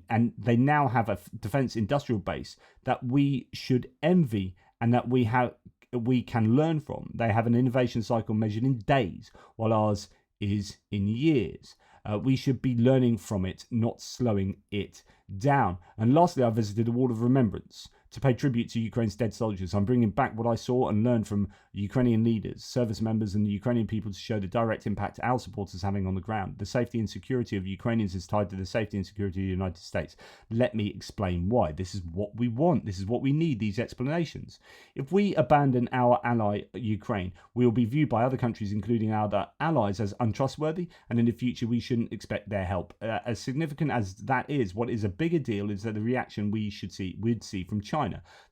And they now have a defense industrial base that we should envy and that we can learn from. They have an innovation cycle measured in days, while ours is in years. We should be learning from it, not slowing it down. And lastly, I visited a wall of remembrance to pay tribute to Ukraine's dead soldiers. I'm bringing back what I saw and learned from Ukrainian leaders, service members, and the Ukrainian people to show the direct impact our supporters are having on the ground. The safety and security of Ukrainians is tied to the safety and security of the United States. Let me explain why. This is what we want. This is what we need, these explanations. If we abandon our ally, Ukraine, we will be viewed by other countries, including our other allies, as untrustworthy, and in the future we shouldn't expect their help. As significant as that is, what is a bigger deal is that the reaction we'd see from China.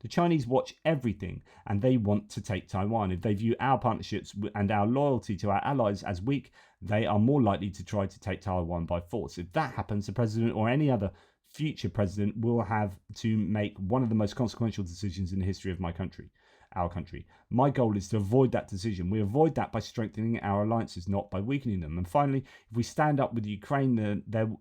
The Chinese watch everything and they want to take Taiwan. If they view our partnerships and our loyalty to our allies as weak, they are more likely to try to take Taiwan by force. If that happens, the president or any other future president will have to make one of the most consequential decisions in the history of our country. My goal is to avoid that decision. We avoid that by strengthening our alliances, not by weakening them. And finally, if we stand up with Ukraine, then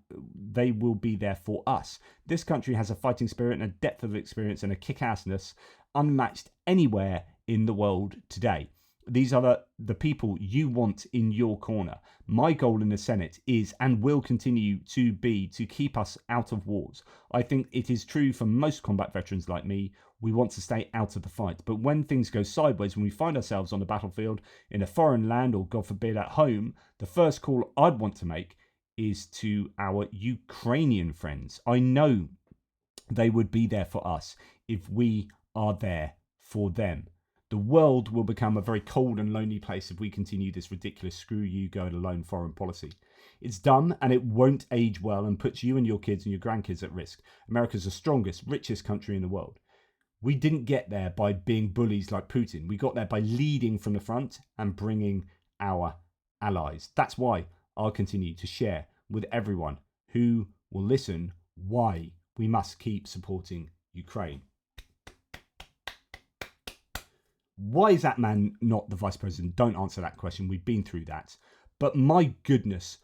they will be there for us. This country has a fighting spirit and a depth of experience and a kick-assness unmatched anywhere in the world today. These are the people you want in your corner. My goal in the Senate is and will continue to be to keep us out of wars. I think it is true for most combat veterans like me. We want to stay out of the fight. But when things go sideways, when we find ourselves on the battlefield in a foreign land or, God forbid, at home, the first call I'd want to make is to our Ukrainian friends. I know they would be there for us if we are there for them. The world will become a very cold and lonely place if we continue this ridiculous screw you, go it alone foreign policy. It's dumb and it won't age well and puts you and your kids and your grandkids at risk. America's the strongest, richest country in the world. We didn't get there by being bullies like Putin. We got there by leading from the front and bringing our allies. That's why I'll continue to share with everyone who will listen why we must keep supporting Ukraine. Why is that man not the vice president? Don't answer that question. We've been through that. But my goodness,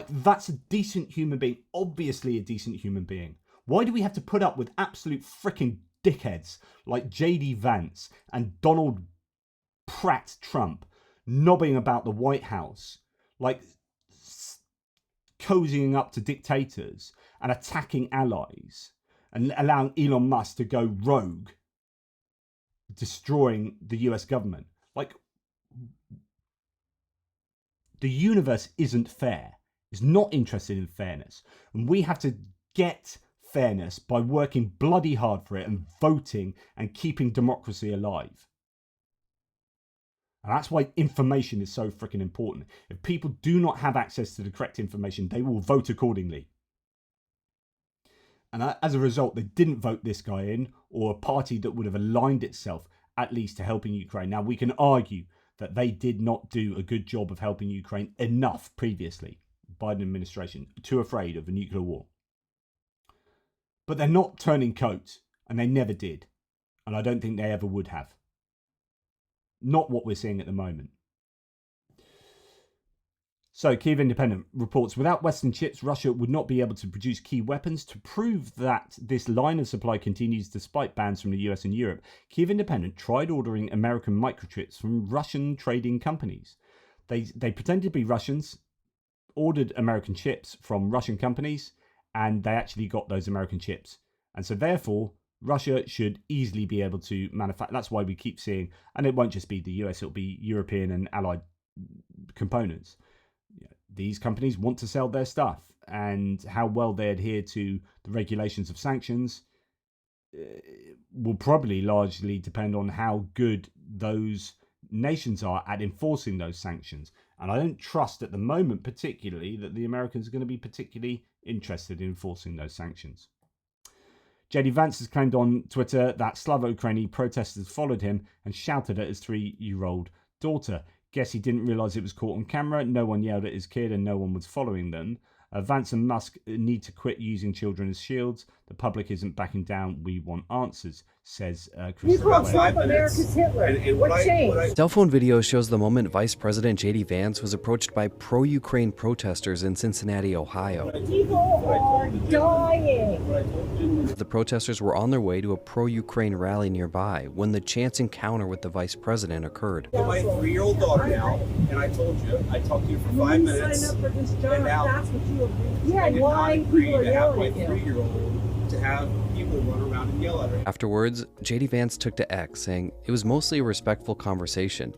that's a decent human being. Obviously a decent human being. Why do we have to put up with absolute freaking dickheads like J.D. Vance and Donald Pratt Trump knobbing about the White House, cozying up to dictators and attacking allies and allowing Elon Musk to go rogue, destroying the US government? The universe isn't fair. It's not interested in fairness. And we have to get fairness by working bloody hard for it and voting and keeping democracy alive. And that's why information is so freaking important. If people do not have access to the correct information, they will vote accordingly. And as a result, they didn't vote this guy in, or a party that would have aligned itself at least to helping Ukraine. Now, we can argue that they did not do a good job of helping Ukraine enough previously, Biden administration, too afraid of a nuclear war. But they're not turning coat, and they never did. And I don't think they ever would have. Not what we're seeing at the moment. So, Kyiv Independent reports, without Western chips, Russia would not be able to produce key weapons. To prove that this line of supply continues despite bans from the US and Europe, Kyiv Independent tried ordering American microchips from Russian trading companies. They pretended to be Russians, ordered American chips from Russian companies, and they actually got those American chips. And so, therefore, Russia should easily be able to manufacture. That's why we keep seeing, and it won't just be the US, it'll be European and allied components. These companies want to sell their stuff, and how well they adhere to the regulations of sanctions will probably largely depend on how good those nations are at enforcing those sanctions. And I don't trust at the moment particularly that the Americans are going to be particularly interested in enforcing those sanctions. J.D. Vance has claimed on Twitter that Slavo-Ukrainian protesters followed him and shouted at his 3-year-old daughter. Guess he didn't realise it was caught on camera. No one yelled at his kid and no one was following them. Vance and Musk need to quit using children as shields. The public isn't backing down. We want answers, says Chris. He called Trump America's Hitler. What changed? Cell phone video shows the moment Vice President J.D. Vance was approached by pro-Ukraine protesters in Cincinnati, Ohio. People are dying. The protesters were on their way to a pro-Ukraine rally nearby when the chance encounter with the vice president occurred. My 3-year-old daughter now, and I told you, I talked to you for 5 minutes. Sign up for this job. And now, That's what you agreed. Yeah, I did why not agree people are to have my yelling at you? 3-year-old to have people run around and yell at her. Afterwards, J.D. Vance took to X, saying it was mostly a respectful conversation.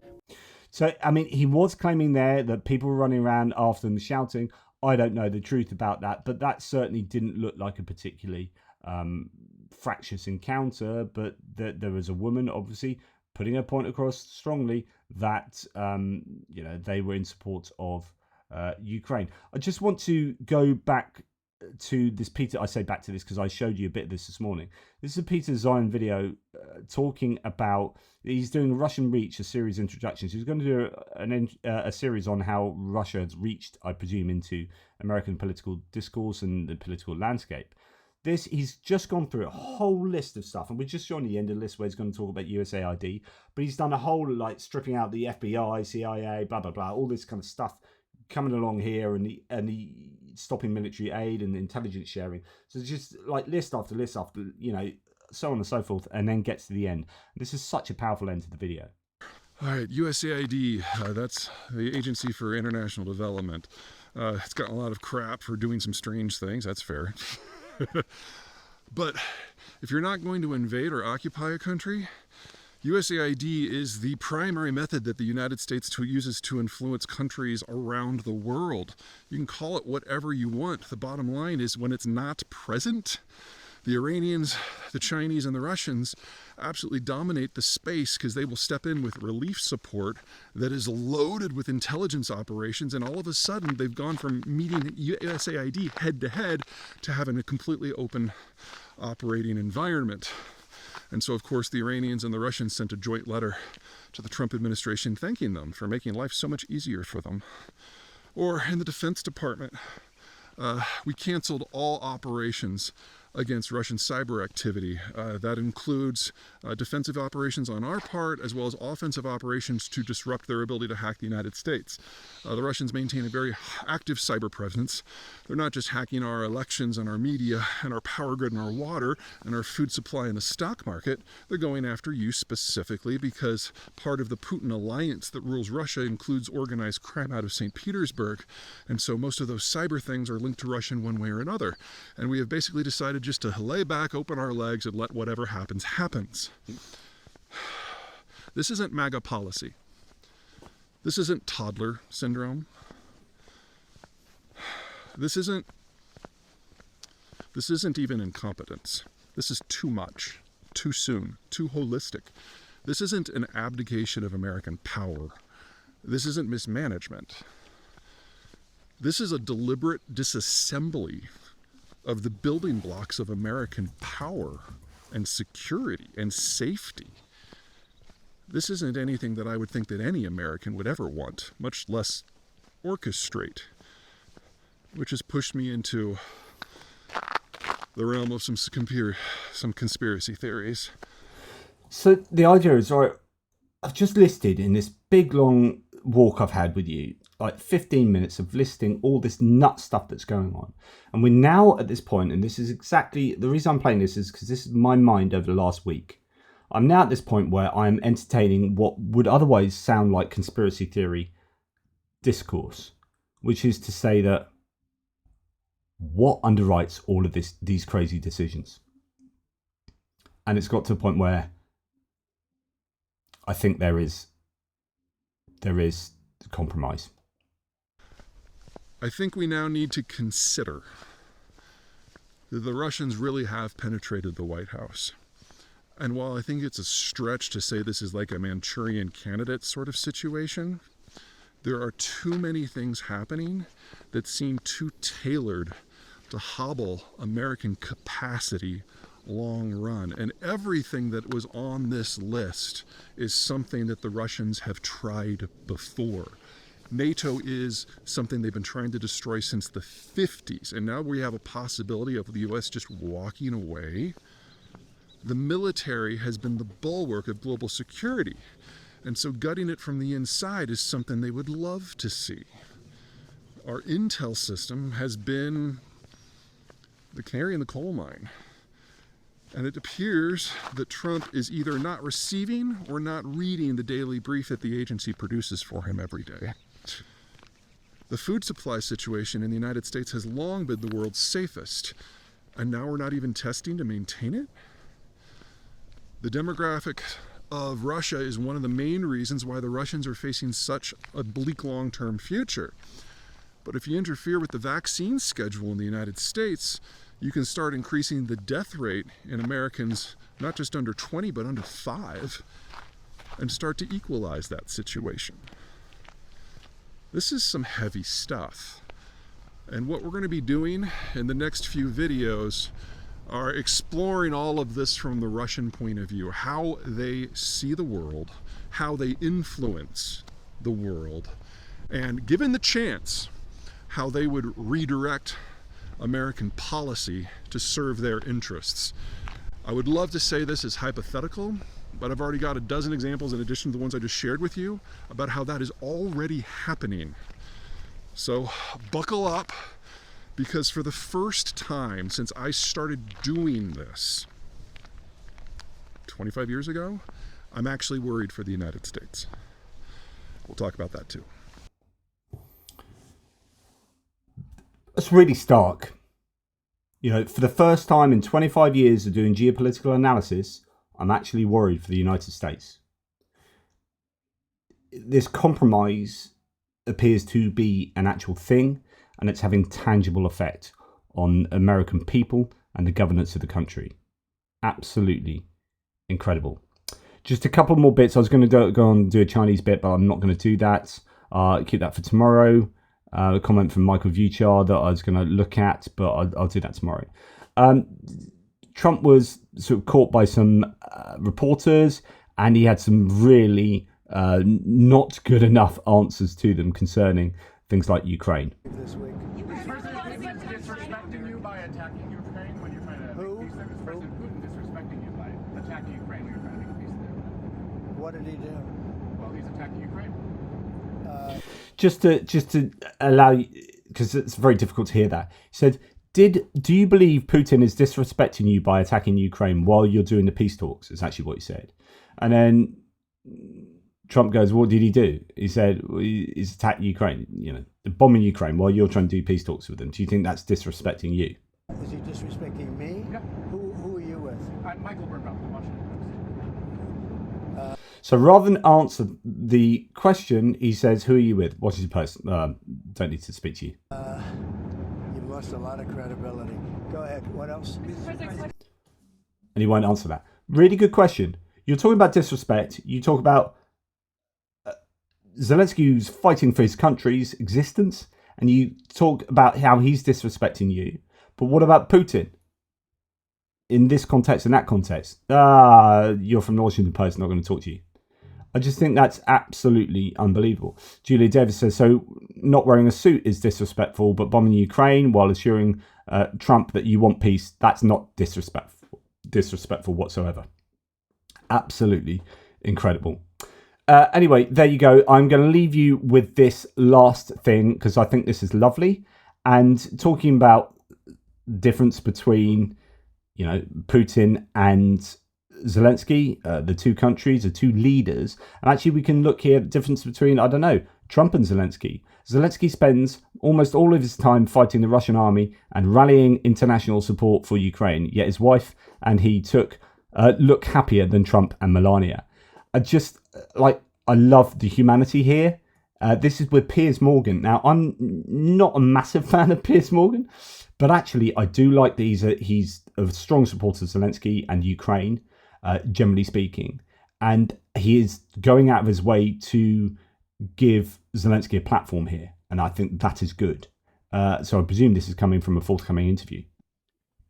So, I mean, he was claiming there that people were running around after them shouting. I don't know the truth about that, but that certainly didn't look like a particularly fractious encounter. But there was a woman, obviously, putting her point across strongly that, they were in support of Ukraine. I just want to go back to this Peter. I say back to this because I showed you a bit of this morning. This is a Peter Zion video talking about, he's doing Russian Reach, a series of introductions. He's going to do a series on how Russia has reached, I presume, into American political discourse and the political landscape. He's just gone through a whole list of stuff, and we're just showing the end of the list where he's going to talk about USAID, but he's done a whole, like, stripping out the FBI, CIA, blah, blah, blah, all this kind of stuff coming along here, and the stopping military aid and intelligence sharing. So it's just like list after list after, so on and so forth, and then gets to the end. This is such a powerful end to the video. All right, USAID, that's the Agency for International Development. It's gotten a lot of crap for doing some strange things, that's fair. But if you're not going to invade or occupy a country, USAID is the primary method that the United States uses to influence countries around the world. You can call it whatever you want. The bottom line is when it's not present, the Iranians, the Chinese, and the Russians absolutely dominate the space because they will step in with relief support that is loaded with intelligence operations, and all of a sudden they've gone from meeting USAID head-to-head to having a completely open operating environment. And so, of course, the Iranians and the Russians sent a joint letter to the Trump administration thanking them for making life so much easier for them. Or in the Defense Department, we canceled all operations against Russian cyber activity. That includes defensive operations on our part, as well as offensive operations to disrupt their ability to hack the United States. The Russians maintain a very active cyber presence. They're not just hacking our elections and our media and our power grid and our water and our food supply and the stock market. They're going after you specifically because part of the Putin alliance that rules Russia includes organized crime out of St. Petersburg. And so most of those cyber things are linked to Russia in one way or another. And we have basically decided just to lay back, open our legs, and let whatever happens, happens. This isn't MAGA policy. This isn't toddler syndrome. This isn't even incompetence. This is too much, too soon, too holistic. This isn't an abdication of American power. This isn't mismanagement. This is a deliberate disassembly of the building blocks of American power and security and safety. This isn't anything that I would think that any American would ever want, much less orchestrate, which has pushed me into the realm of some conspiracy theories. So the idea is, right, I've just listed in this big long walk I've had with you, like 15 minutes of listing all this nut stuff that's going on. And we're now at this point, and this is exactly the reason I'm playing this is because this is my mind over the last week. I'm now at this point where I'm entertaining what would otherwise sound like conspiracy theory discourse, which is to say that what underwrites all of these crazy decisions? And it's got to a point where I think there is compromise. I think we now need to consider that the Russians really have penetrated the White House. And while I think it's a stretch to say this is like a Manchurian candidate sort of situation, there are too many things happening that seem too tailored to hobble American capacity long run. And everything that was on this list is something that the Russians have tried before. NATO is something they've been trying to destroy since the 50s, and now we have a possibility of the US just walking away. The military has been the bulwark of global security, and so gutting it from the inside is something they would love to see. Our intel system has been the canary in the coal mine. And it appears that Trump is either not receiving or not reading the daily brief that the agency produces for him every day. The food supply situation in the United States has long been the world's safest, and now we're not even testing to maintain it? The demographic of Russia is one of the main reasons why the Russians are facing such a bleak long-term future. But if you interfere with the vaccine schedule in the United States, you can start increasing the death rate in Americans, not just under 20, but under 5, and start to equalize that situation. This is some heavy stuff. And what we're going to be doing in the next few videos are exploring all of this from the Russian point of view, how they see the world, how they influence the world, and given the chance, how they would redirect American policy to serve their interests. I would love to say this is hypothetical, but I've already got a dozen examples in addition to the ones I just shared with you about how that is already happening. So buckle up, because for the first time since I started doing this 25 years ago, I'm actually worried for the United States. We'll talk about that too. That's really stark. You know, for the first time in 25 years of doing geopolitical analysis, I'm actually worried for the United States. This compromise appears to be an actual thing, and it's having tangible effect on American people and the governance of the country. Absolutely incredible. Just a couple more bits. I was going to go on and do a Chinese bit, but I'm not going to do that. Keep that for tomorrow. A comment from Michael Vuchar that I was going to look at, but I'll do that tomorrow. Trump was sort of caught by some reporters, and he had some really not good enough answers to them concerning things like Ukraine. This week. Is President Putin disrespecting you by attacking Ukraine when you're trying to make peace there? Is President Putin disrespecting you by attacking Ukraine when you're trying to make peace there? What did he do? Well, he's attacking Ukraine. Just to allow you, because it's very difficult to hear that. He said, do you believe Putin is disrespecting you by attacking Ukraine while you're doing the peace talks? Is actually what he said. And then Trump goes, what did he do? He said, well, he's attacked Ukraine, bombing Ukraine while you're trying to do peace talks with them. Do you think that's disrespecting you? Is he disrespecting me? Yeah. Who are you with? I'm Michael Burnbaum, the Washington Post. So rather than answer the question, he saes, who are you with? Washington Post. Don't need to speak to you. You've lost a lot of credibility. Go ahead. What else? And he won't answer that. Really good question. You're talking about disrespect. You talk about Zelensky who's fighting for his country's existence, and you talk about how he's disrespecting you. But what about Putin? In this context and that context, you're from the Washington Post, not going to talk to you. I just think that's absolutely unbelievable. Julia Davis says, so not wearing a suit is disrespectful, but bombing Ukraine while assuring Trump that you want peace, that's not disrespectful whatsoever. Absolutely incredible. Anyway, there you go. I'm going to leave you with this last thing because I think this is lovely. And talking about the difference between, Putin and Zelensky, the two countries, the two leaders. And actually, we can look here at the difference between, Trump and Zelensky. Zelensky spends almost all of his time fighting the Russian army and rallying international support for Ukraine. Yet his wife and he look happier than Trump and Melania. I love the humanity here. This is with Piers Morgan. Now, I'm not a massive fan of Piers Morgan, but actually I do like that he's a strong supporter of Zelensky and Ukraine, generally speaking. And he is going out of his way to give Zelensky a platform here. And I think that is good. So I presume this is coming from a forthcoming interview.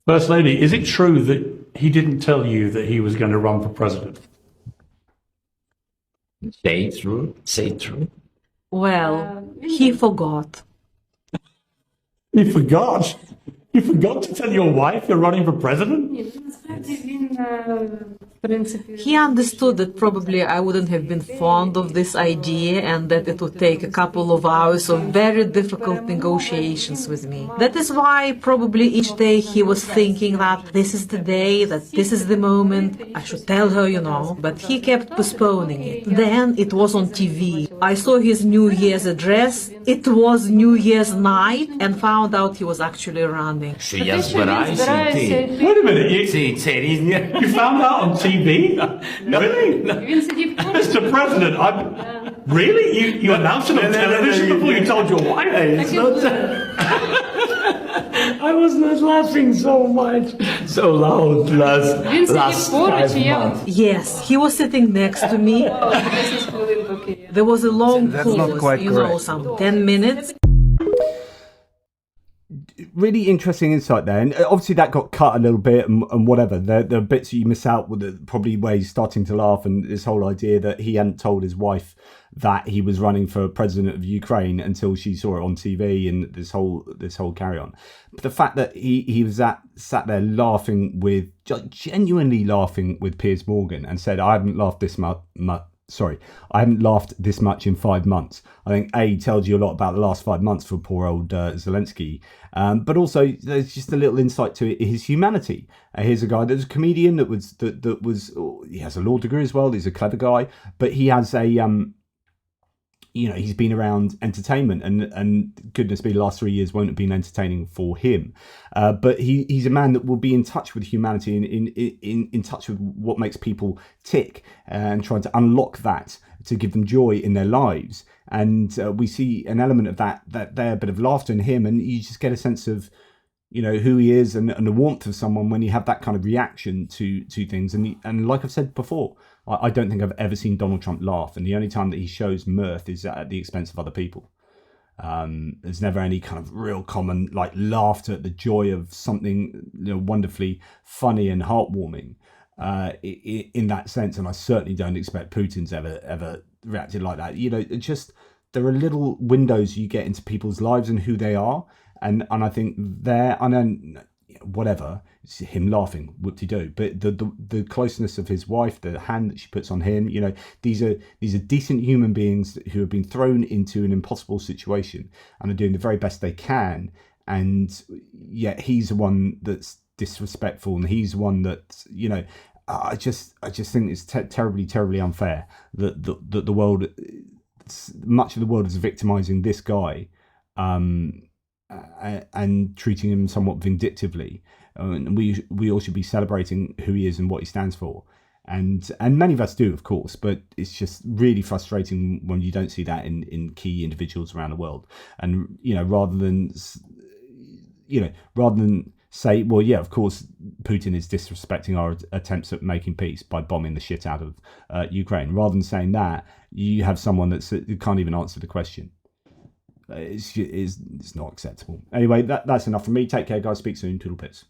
First Lady, is it true that he didn't tell you that he was going to run for president? Say true. Say true. Well, he forgot. He forgot? You forgot to tell your wife you're running for president? He understood that probably I wouldn't have been fond of this idea and that it would take a couple of hours of very difficult negotiations with me. That is why probably each day he was thinking that this is the day, that this is the moment, I should tell her, you know, but he kept postponing it. Then it was on TV. I saw his New Year's address. It was New Year's night and found out he was actually running. Що я збираюся йти. Wait a minute, Це різні. you found out on TV? Really? Mr. President, really? You announced it on television before you told your wife? I was not laughing so much, so loud last 5 months. Yes, he was sitting next to me. There was a long pause, you know, some 10 minutes. Really interesting insight there, and obviously that got cut a little bit and whatever. The bits that you miss out with probably where he's starting to laugh, and this whole idea that he hadn't told his wife that he was running for president of Ukraine until she saw it on TV, and this whole carry on. But the fact that he was sat there laughing with, genuinely laughing with Piers Morgan, and said, I haven't laughed this much in 5 months. I think tells you a lot about the last 5 months for poor old Zelensky. But also there's just a little insight to his humanity. Here's a guy that was a comedian that was he has a law degree as well. He's a clever guy, but he has a you know, he's been around entertainment, and goodness me, the last 3 years won't have been entertaining for him. But he's a man that will be in touch with humanity and in touch with what makes people tick, and trying to unlock that to give them joy in their lives. And we see an element of that there, a bit of laughter in him, and you just get a sense of, you know, who he is and the warmth of someone when you have that kind of reaction to things. And like I've said before, I don't think I've ever seen Donald Trump laugh, and the only time that he shows mirth is at the expense of other people. There's never any kind of real common like laughter at the joy of something, you know, wonderfully funny and heartwarming in that sense. And I certainly don't expect Putin's ever reacted like that. You know, it just, there are little windows you get into people's lives and who they are, and I think I know, whatever, it's him laughing, whoop-de-doo, but the closeness of his wife, the hand that she puts on him, you know, these are decent human beings who have been thrown into an impossible situation and are doing the very best they can, and yet he's the one that's disrespectful, and he's the one that, you know, I just think it's terribly unfair that the world, much of the world, is victimizing this guy and treating him somewhat vindictively. And we all should be celebrating who he is and what he stands for. And many of us do, of course, but it's just really frustrating when you don't see that in key individuals around the world. And, you know, rather than say, well, yeah, of course, Putin is disrespecting our attempts at making peace by bombing the shit out of Ukraine. Rather than saying that, you have someone that can't even answer the question. It's not acceptable. Anyway, that's enough from me. Take care, guys. Speak soon. Toodle pits.